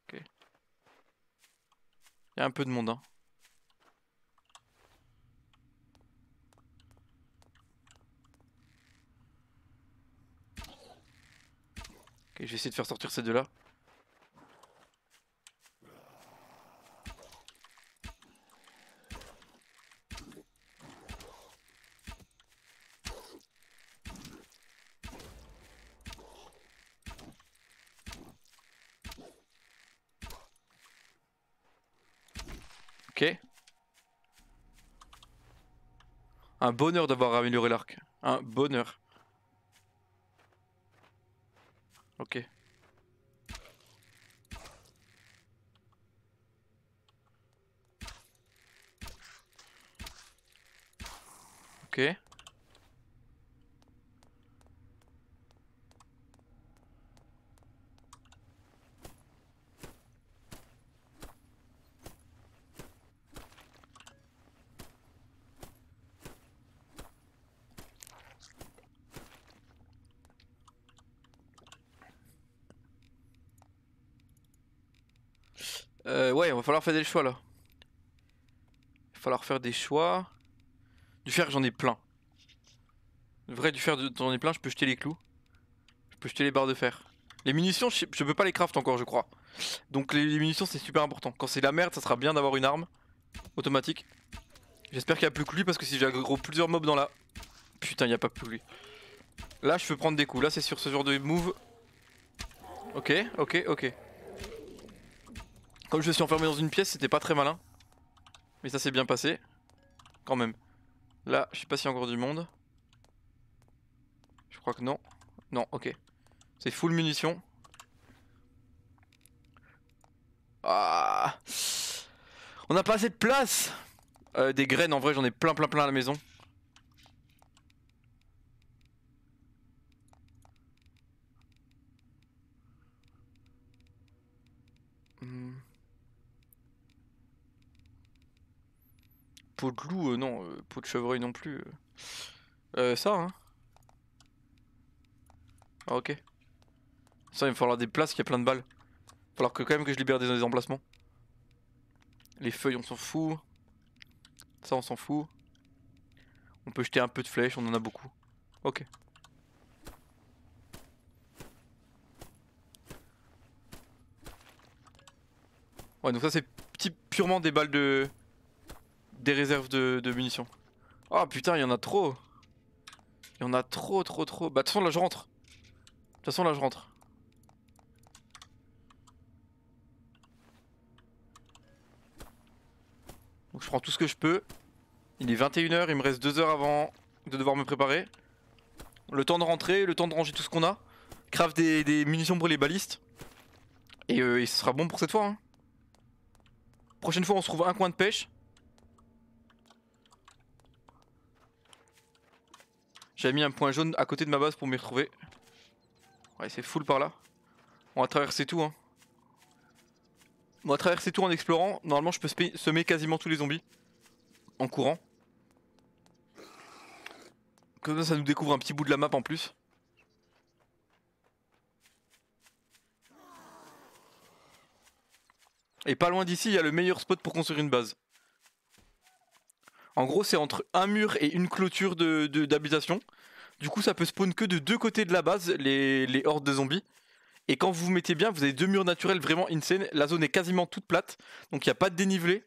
Ok. Il y a un peu de monde hein. Ok, je vais essayer de faire sortir ces deux là. Ok. Un bonheur d'avoir amélioré l'arc. Un bonheur. Ok. Ok. Ouais, on va falloir faire des choix là. falloir faire des choix. Du fer, j'en ai plein. Vrai, du fer, j'en ai plein, je peux jeter les clous. Je peux jeter les barres de fer. Les munitions, je peux pas les craft encore, je crois. Donc les munitions, c'est super important. Quand c'est la merde, ça sera bien d'avoir une arme automatique. J'espère qu'il y a plus que lui, parce que si j'ai plusieurs mobs dans la... Putain, il y a pas plus que lui. Là, je peux prendre des coups. Là, c'est sur ce genre de move. Ok, ok, ok. Comme je me suis enfermé dans une pièce, c'était pas très malin. Mais ça s'est bien passé. Quand même. Là, je sais pas s'il y a encore du monde. Je crois que non. Non, ok. C'est full munitions. Ah, on n'a pas assez de place. Des graines, en vrai, j'en ai plein à la maison. Peau de loup, non. Peau de chevreuil non plus. Ça, hein. Ah, ok. Ça, il va me falloir des places, qu'il y a plein de balles. Il va falloir que quand même que je libère des emplacements. Les feuilles, on s'en fout. Ça, on s'en fout. On peut jeter un peu de flèches, on en a beaucoup. Ok. Ouais, donc ça, c'est purement des balles de... Des réserves de munitions. Oh putain, il y en a trop. Il y en a trop. Bah, de toute façon, là, je rentre. De toute façon, là, je rentre. Donc, je prends tout ce que je peux. Il est 21 h, il me reste 2 heures avant de devoir me préparer. Le temps de rentrer, le temps de ranger tout ce qu'on a. Craft des munitions pour les balistes. Et ce sera bon pour cette fois, hein. Prochaine fois, on se trouve un coin de pêche. J'avais mis un point jaune à côté de ma base pour m'y retrouver. Ouais, c'est full par là. On va traverser tout, hein. On va traverser tout en explorant. Normalement, je peux semer quasiment tous les zombies. En courant. Comme ça nous découvre un petit bout de la map en plus. Et pas loin d'ici, il y a le meilleur spot pour construire une base. En gros, c'est entre un mur et une clôture d'habitation. Du coup, ça peut spawn que de deux côtés de la base, les hordes de zombies. Et quand vous vous mettez bien, vous avez deux murs naturels vraiment insane. La zone est quasiment toute plate, donc il n'y a pas de dénivelé.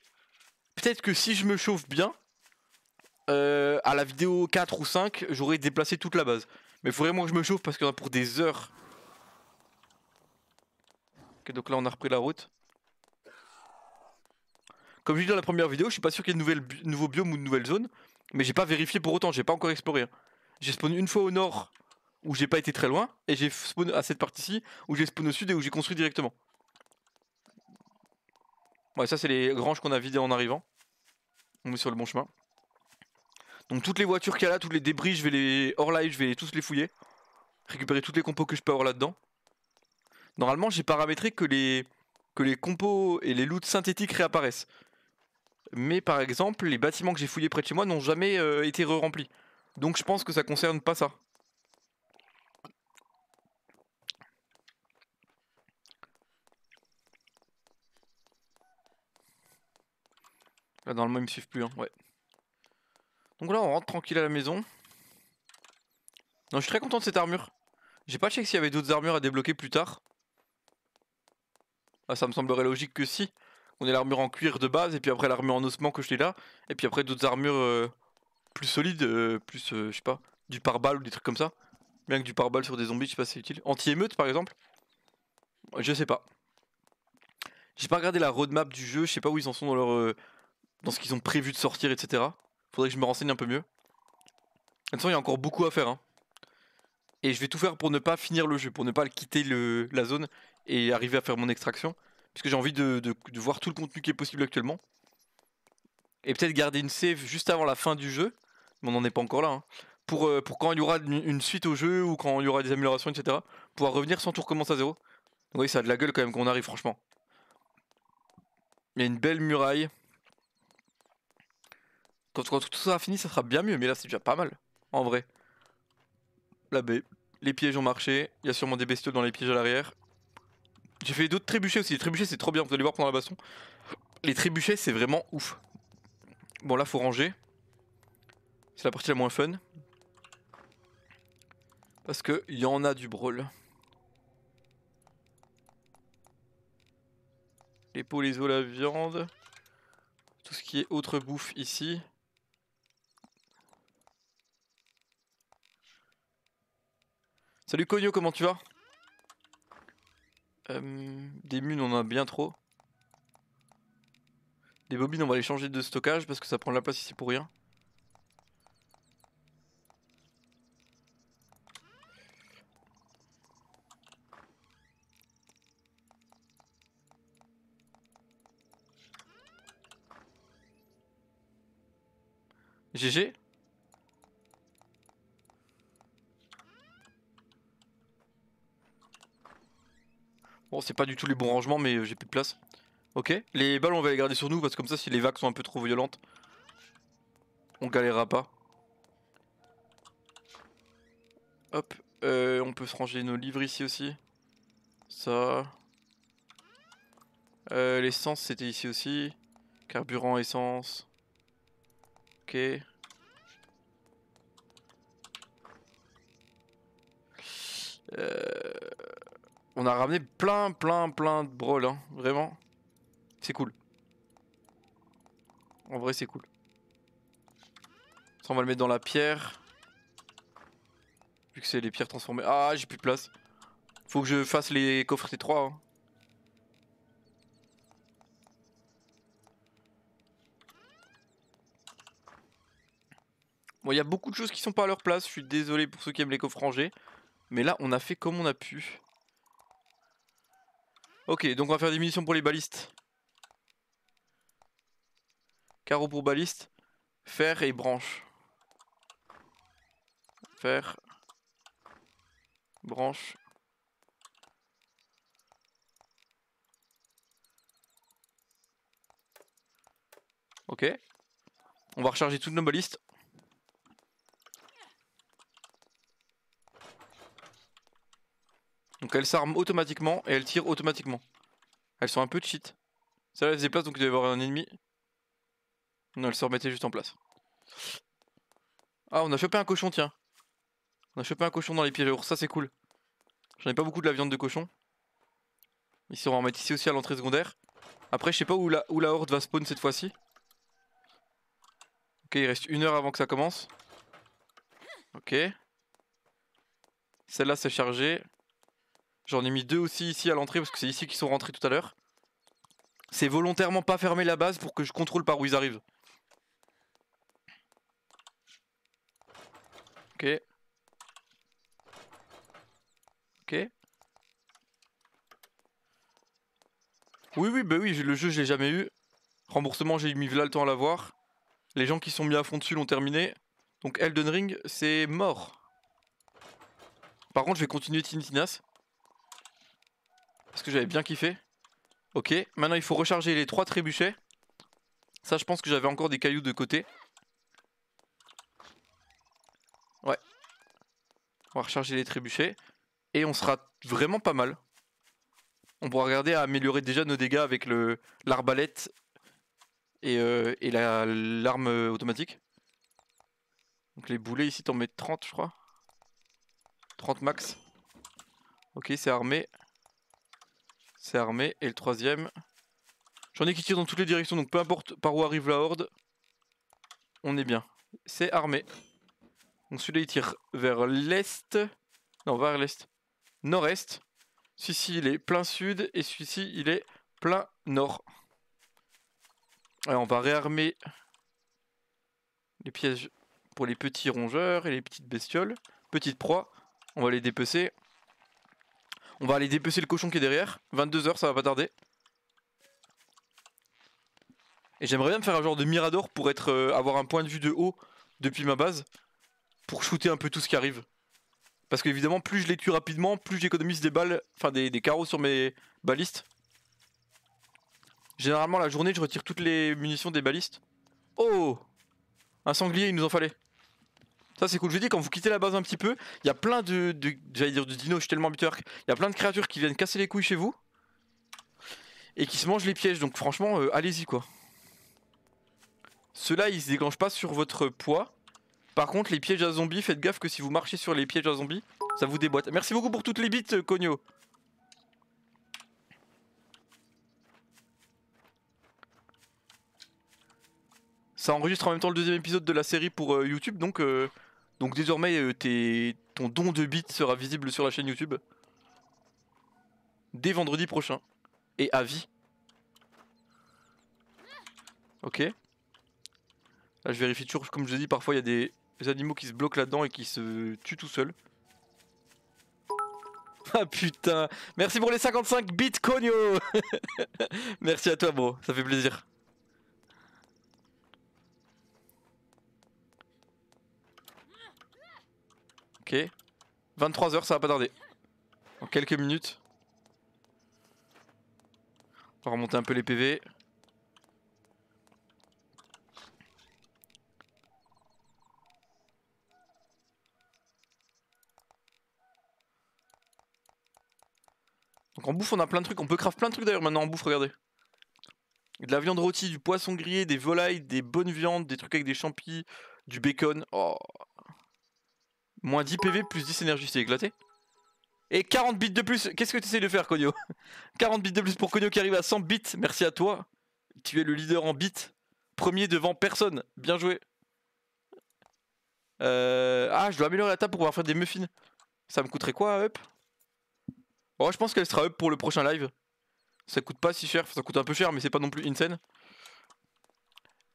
Peut-être que si je me chauffe bien, à la vidéo 4 ou 5, j'aurais déplacé toute la base. Mais il faudrait moi que je me chauffe parce qu'il y en a pour des heures. Ok, donc là on a repris la route. Comme je dis dans la première vidéo, je suis pas sûr qu'il y ait de nouveaux biomes ou de nouvelles zones. Mais j'ai pas vérifié pour autant, j'ai pas encore exploré, hein. J'ai spawn une fois au nord où j'ai pas été très loin. Et j'ai spawn à cette partie-ci où j'ai spawn au sud et où j'ai construit directement. Ouais, ça c'est les granges qu'on a vidées en arrivant. On est sur le bon chemin. Donc toutes les voitures qu'il y a là, tous les débris, je vais les hors live, je vais tous les fouiller. Récupérer toutes les compos que je peux avoir là-dedans. Normalement, j'ai paramétré que les compos et les loots synthétiques réapparaissent. Mais par exemple, les bâtiments que j'ai fouillés près de chez moi n'ont jamais été re-remplis. Donc je pense que ça concerne pas ça. Là normalement ils me suivent plus, hein, ouais. Donc là on rentre tranquille à la maison. Non, je suis très content de cette armure. J'ai pas checké s'il y avait d'autres armures à débloquer plus tard. Ah, ça me semblerait logique que si. On ait l'armure en cuir de base et puis après l'armure en ossement que je l'ai là. Et puis après d'autres armures plus solides, je sais pas, du pare-balles ou des trucs comme ça. Bien que du pare-balles sur des zombies, je sais pas si c'est utile. Anti-émeute par exemple. Je sais pas. J'ai pas regardé la roadmap du jeu, je sais pas où ils en sont dans leur dans ce qu'ils ont prévu de sortir, etc. Faudrait que je me renseigne un peu mieux. De toute façon, il y a encore beaucoup à faire, hein. Et je vais tout faire pour ne pas finir le jeu, pour ne pas quitter la zone et arriver à faire mon extraction. Puisque j'ai envie de voir tout le contenu qui est possible actuellement. Et peut-être garder une save juste avant la fin du jeu. Mais on n'en est pas encore là, hein. Pour quand il y aura une suite au jeu ou quand il y aura des améliorations, etc. Pouvoir revenir sans tout recommencer à zéro. Donc oui, ça a de la gueule quand même qu'on arrive, franchement. Il y a une belle muraille. Quand tout ça sera fini, ça sera bien mieux. Mais là, c'est déjà pas mal, en vrai. La baie. Les pièges ont marché. Il y a sûrement des bestioles dans les pièges à l'arrière. J'ai fait d'autres trébuchets aussi. Les trébuchets, c'est trop bien. Vous allez voir pendant la baston. Les trébuchets, c'est vraiment ouf. Bon là faut ranger. C'est la partie la moins fun. Parce que il y en a du brawl. Les pots, les os, la viande. Tout ce qui est autre bouffe ici. Salut Cogno, comment tu vas? Des munes on en a bien trop. Les bobines on va les changer de stockage parce que ça prend de la place ici pour rien. GG. Bon c'est pas du tout les bons rangements mais j'ai plus de place. Ok, les balles on va les garder sur nous parce que comme ça si les vagues sont un peu trop violentes, on galérera pas. Hop, on peut se ranger nos livres ici aussi. Ça. L'essence c'était ici aussi. Carburant, essence. Ok. On a ramené plein de brawls, hein, vraiment. C'est cool. En vrai c'est cool. Ça on va le mettre dans la pierre. Vu que c'est les pierres transformées. Ah j'ai plus de place. Faut que je fasse les coffres T3. Hein. Bon il y a beaucoup de choses qui sont pas à leur place. Je suis désolé pour ceux qui aiment les coffres rangés. Mais là on a fait comme on a pu. Ok donc on va faire des munitions pour les balistes. Carreaux pour baliste. Fer et branche. Fer. Branche. Ok. On va recharger toutes nos balistes. Donc elles s'arment automatiquement et elles tirent automatiquement. Elles sont un peu cheat. Celle-là elle se déplace donc il doit y avoir un ennemi. Non, elle se remettait juste en place. Ah on a chopé un cochon tiens. On a chopé un cochon dans les pièges à ours, ça c'est cool. J'en ai pas beaucoup de la viande de cochon. Ici on va en mettre ici aussi à l'entrée secondaire. Après je sais pas où la horde va spawn cette fois-ci. Ok il reste 1 heure avant que ça commence. Ok. Celle-là c'est chargé. J'en ai mis 2 aussi ici à l'entrée parce que c'est ici qu'ils sont rentrés tout à l'heure. C'est volontairement pas fermer la base pour que je contrôle par où ils arrivent. Ok. Ok. Oui, bah oui, le jeu je l'ai jamais eu. Remboursement j'ai mis là le temps à l'avoir. Les gens qui sont mis à fond dessus l'ont terminé. Donc Elden Ring c'est mort. Par contre je vais continuer Tiny Tinas. Parce que j'avais bien kiffé. Ok, maintenant il faut recharger les 3 trébuchets. Ça je pense que j'avais encore des cailloux de côté. Ouais. On va recharger les trébuchets. Et on sera vraiment pas mal. On pourra regarder à améliorer déjà nos dégâts avec l'arbalète et l'arme automatique. Donc les boulets ici t'en mets 30 je crois. 30 max. Ok c'est armé. C'est armé. Et le troisième. J'en ai qui tirent dans toutes les directions donc peu importe par où arrive la horde. On est bien. C'est armé. Donc celui-là il tire vers l'est. Non vers l'est. Nord-est. Celui-ci il est plein sud et celui-ci il est plein nord. Alors on va réarmer les pièges pour les petits rongeurs et les petites bestioles. Petites proies. On va les dépecer. On va aller dépecer le cochon qui est derrière. 22 h ça va pas tarder. Et j'aimerais bien me faire un genre de mirador pour avoir un point de vue de haut depuis ma base. Pour shooter un peu tout ce qui arrive. Parce qu'évidemment plus je les tue rapidement, plus j'économise des balles, enfin des carreaux sur mes balistes. Généralement la journée je retire toutes les munitions des balistes. Oh! Un sanglier il nous en fallait. Ça c'est cool, je dis quand vous quittez la base un petit peu, il y a plein j'allais dire de dinos, je suis tellement habitué. Il y a plein de créatures qui viennent casser les couilles chez vous. Et qui se mangent les pièges, donc franchement allez-y quoi. Ceux-là, ils se déclenchent pas sur votre poids. Par contre, les pièges à zombies, faites gaffe que si vous marchez sur les pièges à zombies, ça vous déboîte. Merci beaucoup pour toutes les bits, Cogno. Ça enregistre en même temps le deuxième épisode de la série pour YouTube, donc désormais ton don de bits sera visible sur la chaîne YouTube dès vendredi prochain et à vie. Ok. Là je vérifie toujours, comme je dis, parfois il y a des animaux qui se bloquent là-dedans et qui se tuent tout seuls. Ah putain, merci pour les 55 bits, Cogno. Merci à toi, bro, ça fait plaisir. Ok. 23h, ça va pas tarder. En quelques minutes. On va remonter un peu les PV. Donc en bouffe on a plein de trucs, on peut craft plein de trucs d'ailleurs maintenant en bouffe, regardez. De la viande rôtie, du poisson grillé, des volailles, des bonnes viandes, des trucs avec des champis, du bacon. Oh. Moins 10 PV plus 10 énergie, c'est éclaté. Et 40 bits de plus, qu'est-ce que tu essaies de faire, Cogno? 40 bits de plus pour Cogno qui arrive à 100 bits, merci à toi. Tu es le leader en bits. Premier devant personne, bien joué. Ah, je dois améliorer la table pour pouvoir faire des muffins. Ça me coûterait quoi, up? Oh, je pense qu'elle sera up pour le prochain live. Ça coûte pas si cher, ça coûte un peu cher, mais c'est pas non plus insane.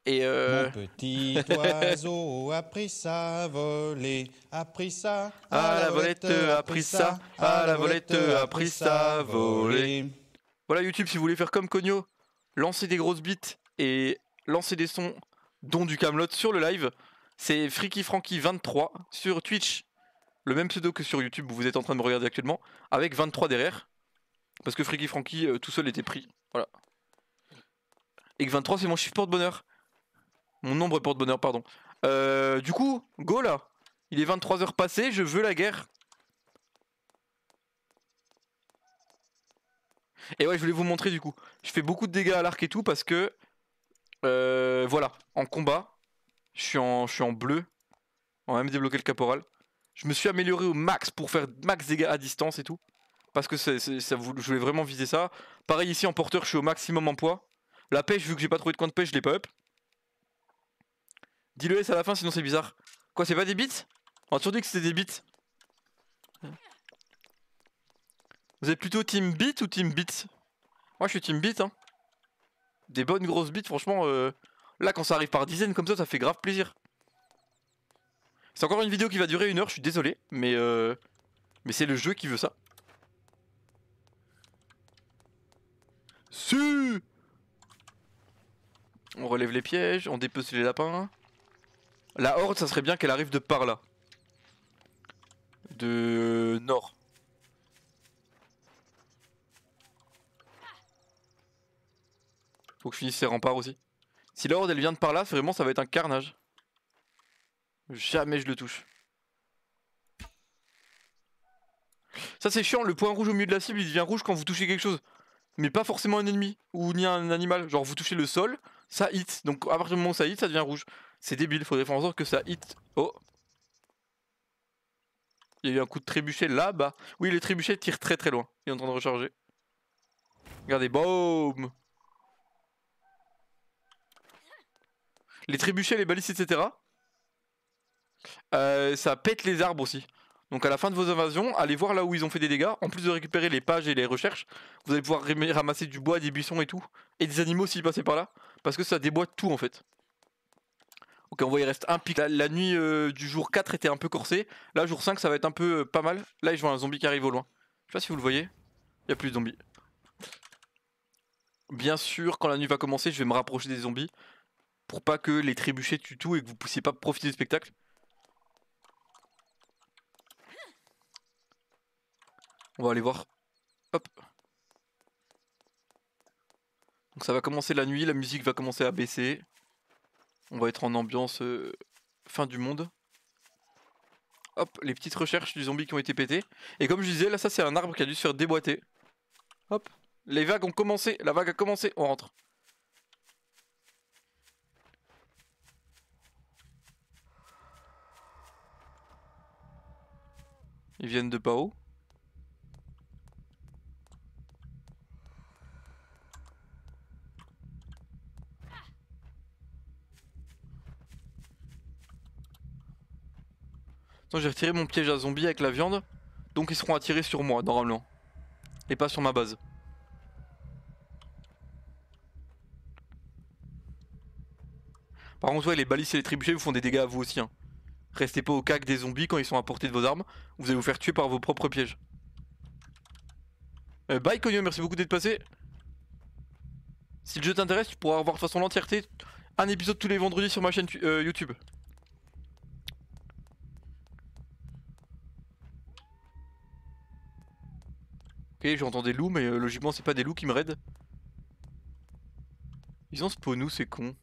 Et Mon petit oiseau a pris ça à voler, a pris ça à la volette, a pris ça, à la volette, a pris ça à voler. Voilà YouTube, si vous voulez faire comme Cogno, lancer des grosses beats et lancer des sons, dont du Camelot sur le live, c'est Freaky Franky 23 sur Twitch, le même pseudo que sur YouTube où vous êtes en train de me regarder actuellement, avec 23 derrière, parce que Freaky Franky tout seul était pris, voilà. Et que 23 c'est mon chiffre porte-bonheur. Mon nombre porte-bonheur, pardon. Du coup, go là. Il est 23h passé, je veux la guerre. Et ouais, je voulais vous montrer du coup. Je fais beaucoup de dégâts à l'arc et tout parce que... voilà, en combat, je suis en bleu. On va même débloquer le caporal. Je me suis amélioré au max pour faire max dégâts à distance et tout. Parce que je voulais vraiment viser ça. Pareil ici en porteur, je suis au maximum en poids. La pêche, vu que j'ai pas trouvé de coin de pêche, je l'ai pas up. Dis le S à la fin, sinon c'est bizarre. Quoi, c'est pas des bits? On a toujours dit que c'était des bits. Vous êtes plutôt team bit ou team bits? Moi je suis team bit hein. Des bonnes grosses bits, franchement, là quand ça arrive par dizaines comme ça fait grave plaisir. C'est encore une vidéo qui va durer 1 heure, je suis désolé, mais c'est le jeu qui veut ça. Si. On relève les pièges, on dépece les lapins. La horde, ça serait bien qu'elle arrive de par là. De nord. Faut que je finisse ces remparts aussi. Si la horde elle vient de par là, vraiment ça va être un carnage. Jamais je le touche. Ça c'est chiant, le point rouge au milieu de la cible il devient rouge quand vous touchez quelque chose. Mais pas forcément un ennemi ou ni un animal. Genre vous touchez le sol, ça hit. Donc à partir du moment où ça hit, ça devient rouge. C'est débile, faudrait faire en sorte que ça hit. Oh. Il y a eu un coup de trébuchet là-bas. Oui, les trébuchets tirent très très loin. Il est en train de recharger. Regardez, boum. Les trébuchets, les balistes, etc. Ça pète les arbres aussi. Donc à la fin de vos invasions, allez voir là où ils ont fait des dégâts. En plus de récupérer les pages et les recherches, vous allez pouvoir ramasser du bois, des buissons et tout. Et des animaux s'ils passaient par là. Parce que ça déboîte tout en fait. Ok, on voit il reste un pic. La nuit du jour 4 était un peu corsée. Là, jour 5, ça va être un peu pas mal. Là, je vois un zombie qui arrive au loin. Je sais pas si vous le voyez. Il n'y a plus de zombies. Bien sûr, quand la nuit va commencer, je vais me rapprocher des zombies. Pour pas que les trébuchets tuent tout et que vous puissiez pas profiter du spectacle. On va aller voir. Hop. Donc ça va commencer la nuit, la musique va commencer à baisser. On va être en ambiance fin du monde. Hop, les petites recherches du zombie qui ont été pétés. Et comme je disais, là ça c'est un arbre qui a dû se faire déboîter. Hop, les vagues ont commencé, la vague a commencé, on rentre. Ils viennent de pas haut. Attends, j'ai retiré mon piège à zombies avec la viande. Donc ils seront attirés sur moi normalement. Et pas sur ma base. Par contre ouais, les balistes et les trébuchets vous font des dégâts à vous aussi hein. Restez pas au cac des zombies quand ils sont à portée de vos armes. Vous allez vous faire tuer par vos propres pièges. Bye Cogno, merci beaucoup d'être passé. Si le jeu t'intéresse, tu pourras revoir de toute façon l'entièreté. Un épisode tous les vendredis sur ma chaîne YouTube. Ok, j'entends des loups, mais logiquement c'est pas des loups qui me raident. Ils ont spawn où, c'est con.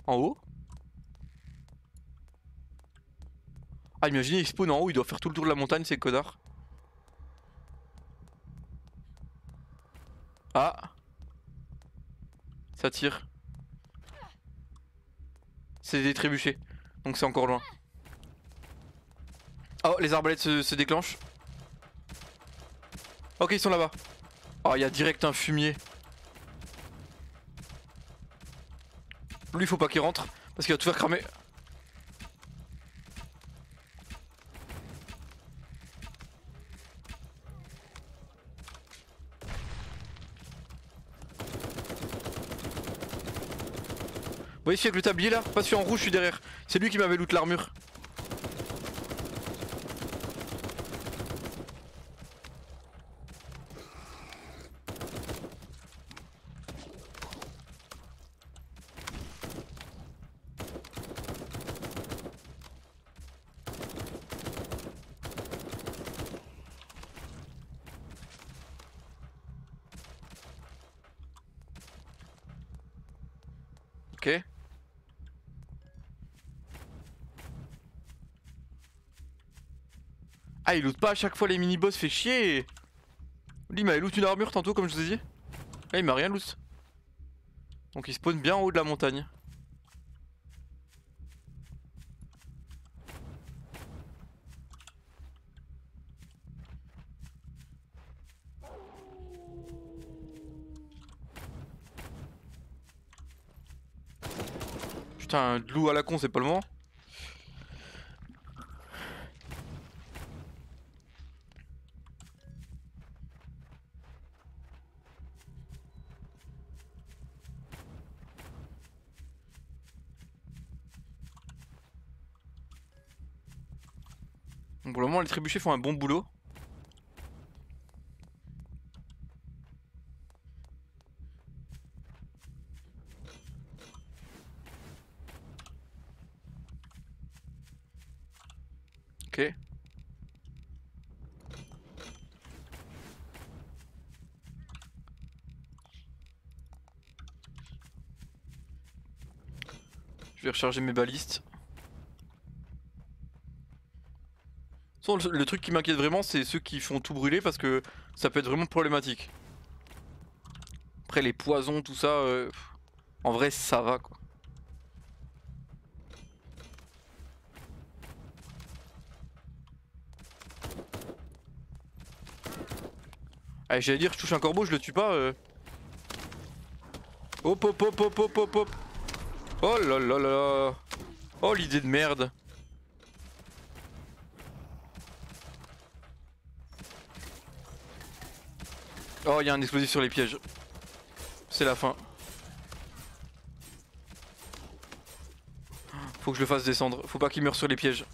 En haut? Ah, imaginez, ils spawnent en haut, ils doivent faire tout le tour de la montagne, ces connards. Ah. Ça tire. C'est des trébuchés, donc c'est encore loin. Oh, les arbalètes se déclenchent. Ok, ils sont là-bas. Oh, il y a direct un fumier. Lui, faut pas qu'il rentre, parce qu'il va tout faire cramer. Vous voyez celui avec le tablier là? Pas celui en rouge, je suis derrière. C'est lui qui m'avait loot l'armure. Ok. Ah, il loot pas à chaque fois les mini-boss, fait chier. Lui, il m'avait loot une armure tantôt, comme je vous ai dit. Là, il m'a rien loot. Donc, il spawn bien en haut de la montagne. Putain, de loup à la con, c'est pas le moment. Donc, pour le moment, les trébuchets font un bon boulot. Ok. Je vais recharger mes balistes. Le truc qui m'inquiète vraiment, c'est ceux qui font tout brûler parce que ça peut être vraiment problématique. Après, les poisons, tout ça, en vrai, ça va quoi. Allez, j'allais dire, je touche un corbeau, je le tue pas. Hop, hop, hop, hop, hop, hop, hop. Oh là là là. Oh, l'idée de merde. Oh, il y a un explosif sur les pièges. C'est la fin. Faut que je le fasse descendre. Faut pas qu'il meure sur les pièges.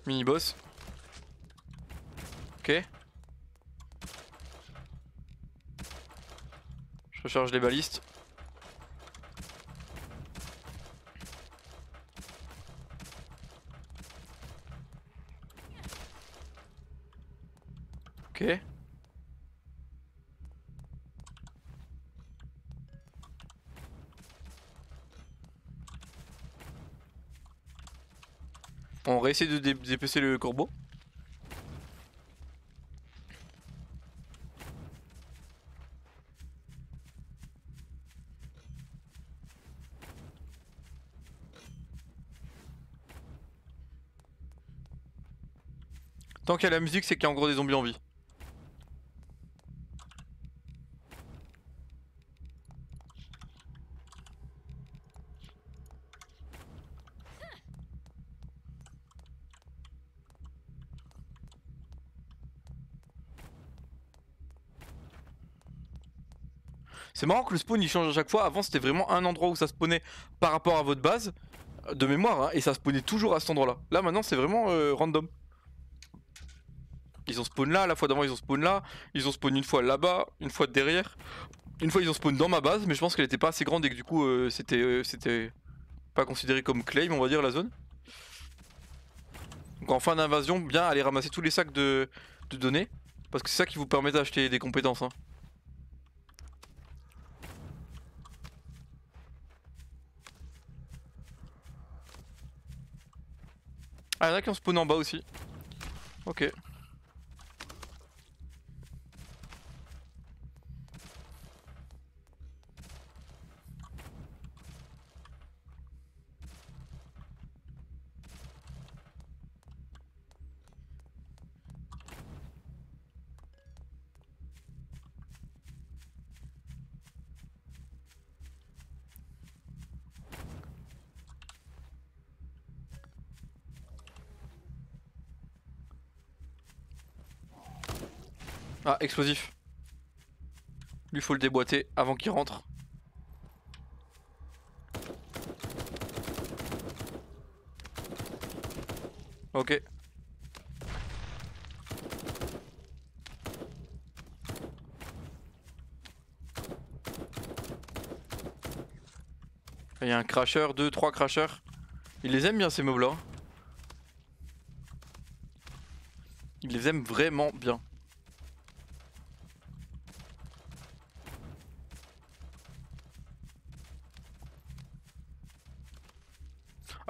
Mini boss. Ok. Je recharge les balistes. Ok. On réessaye de dépêcher le corbeau. Tant qu'il y a la musique, c'est qu'il y a en gros des zombies en vie. C'est marrant que le spawn il change à chaque fois. Avant c'était vraiment un endroit où ça spawnait par rapport à votre base de mémoire hein, et ça spawnait toujours à cet endroit là. Là maintenant c'est vraiment random. Ils ont spawn là, la fois d'avant ils ont spawn là, ils ont spawn une fois là-bas, une fois derrière. Une fois ils ont spawn dans ma base mais je pense qu'elle était pas assez grande et que du coup c'était pas considéré comme claim on va dire la zone. Donc en fin d'invasion bien aller ramasser tous les sacs de données parce que c'est ça qui vous permet d'acheter des compétences hein. Ah y'en a qui ont spawn en bas aussi. Ok. Ah explosif. Lui faut le déboîter avant qu'il rentre. Ok. Il y a un crasher, 2, 3 crashers. Ils les aiment bien ces mobs là. Ils les aiment vraiment bien.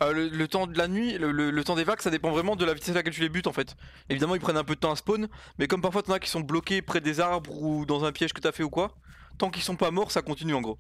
Le temps de la nuit, le temps des vagues, ça dépend vraiment de la vitesse à laquelle tu les butes en fait. Évidemment, ils prennent un peu de temps à spawn, mais comme parfois t'en as qui sont bloqués près des arbres ou dans un piège que t'as fait ou quoi, tant qu'ils sont pas morts, ça continue en gros.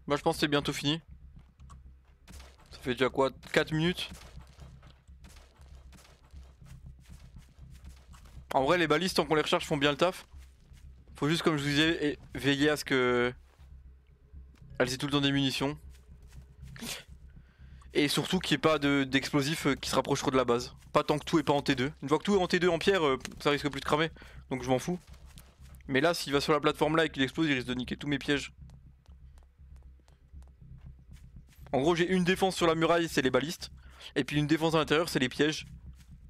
Moi je pense que c'est bientôt fini. Ça fait déjà quoi, 4 minutes. En vrai les balistes tant qu'on les recharge font bien le taf. Faut juste comme je vous disais veiller à ce que elles aient tout le temps des munitions. Et surtout qu'il n'y ait pas d'explosifs qui se rapprochent trop de la base. Pas tant que tout est pas en T2. Une fois que tout est en T2 en pierre, ça risque plus de cramer. Donc je m'en fous. Mais là s'il va sur la plateforme là et qu'il explose il risque de niquer tous mes pièges. En gros j'ai une défense sur la muraille c'est les balistes. Et puis une défense à l'intérieur c'est les pièges.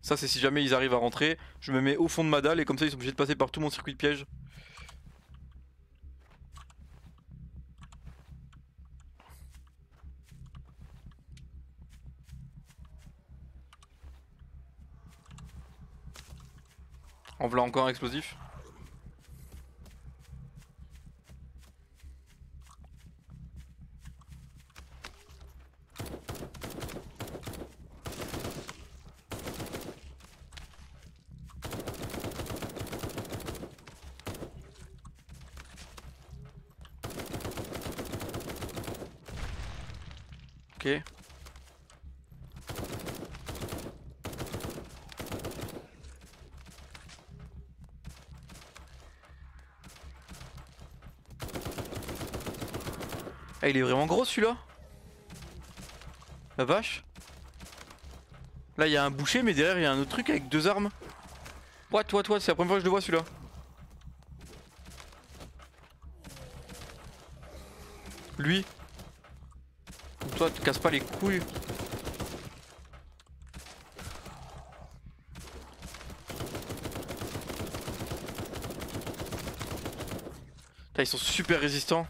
Ça c'est si jamais ils arrivent à rentrer. Je me mets au fond de ma dalle et comme ça ils sont obligés de passer par tout mon circuit de pièges. En voilà encore un explosif. Ok. Ah il est vraiment gros celui-là. La vache. Là il y a un boucher mais derrière il y a un autre truc avec deux armes. What, c'est la première fois que je le vois celui-là. Lui. Toi, te casse pas les couilles. Putain, ils sont super résistants.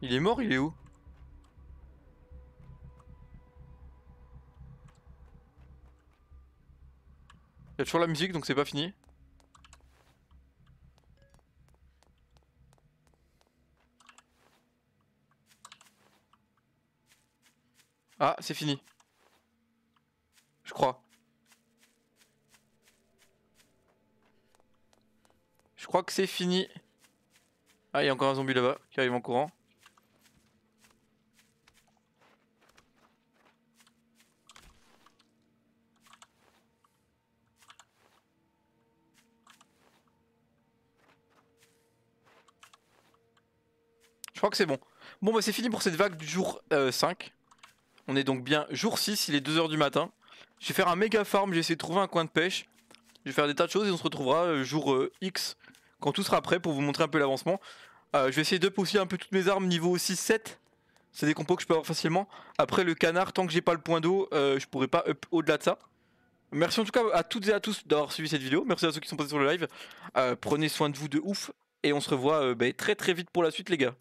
Il est mort, il est où? Il y a toujours la musique donc c'est pas fini. Ah, c'est fini. Je crois. Je crois que c'est fini. Ah, il y a encore un zombie là-bas qui arrive en courant. Je crois que c'est bon. Bon bah c'est fini pour cette vague du jour 5. On est donc bien jour 6, il est 2h du matin. Je vais faire un méga farm, j'ai essayé de trouver un coin de pêche. Je vais faire des tas de choses et on se retrouvera jour X quand tout sera prêt pour vous montrer un peu l'avancement. Je vais essayer d'up aussi un peu toutes mes armes niveau 6-7. C'est des compos que je peux avoir facilement. Après le canard, tant que j'ai pas le point d'eau, je pourrai pas up au-delà de ça. Merci en tout cas à toutes et à tous d'avoir suivi cette vidéo. Merci à ceux qui sont passés sur le live. Prenez soin de vous de ouf. Et on se revoit très très vite pour la suite les gars.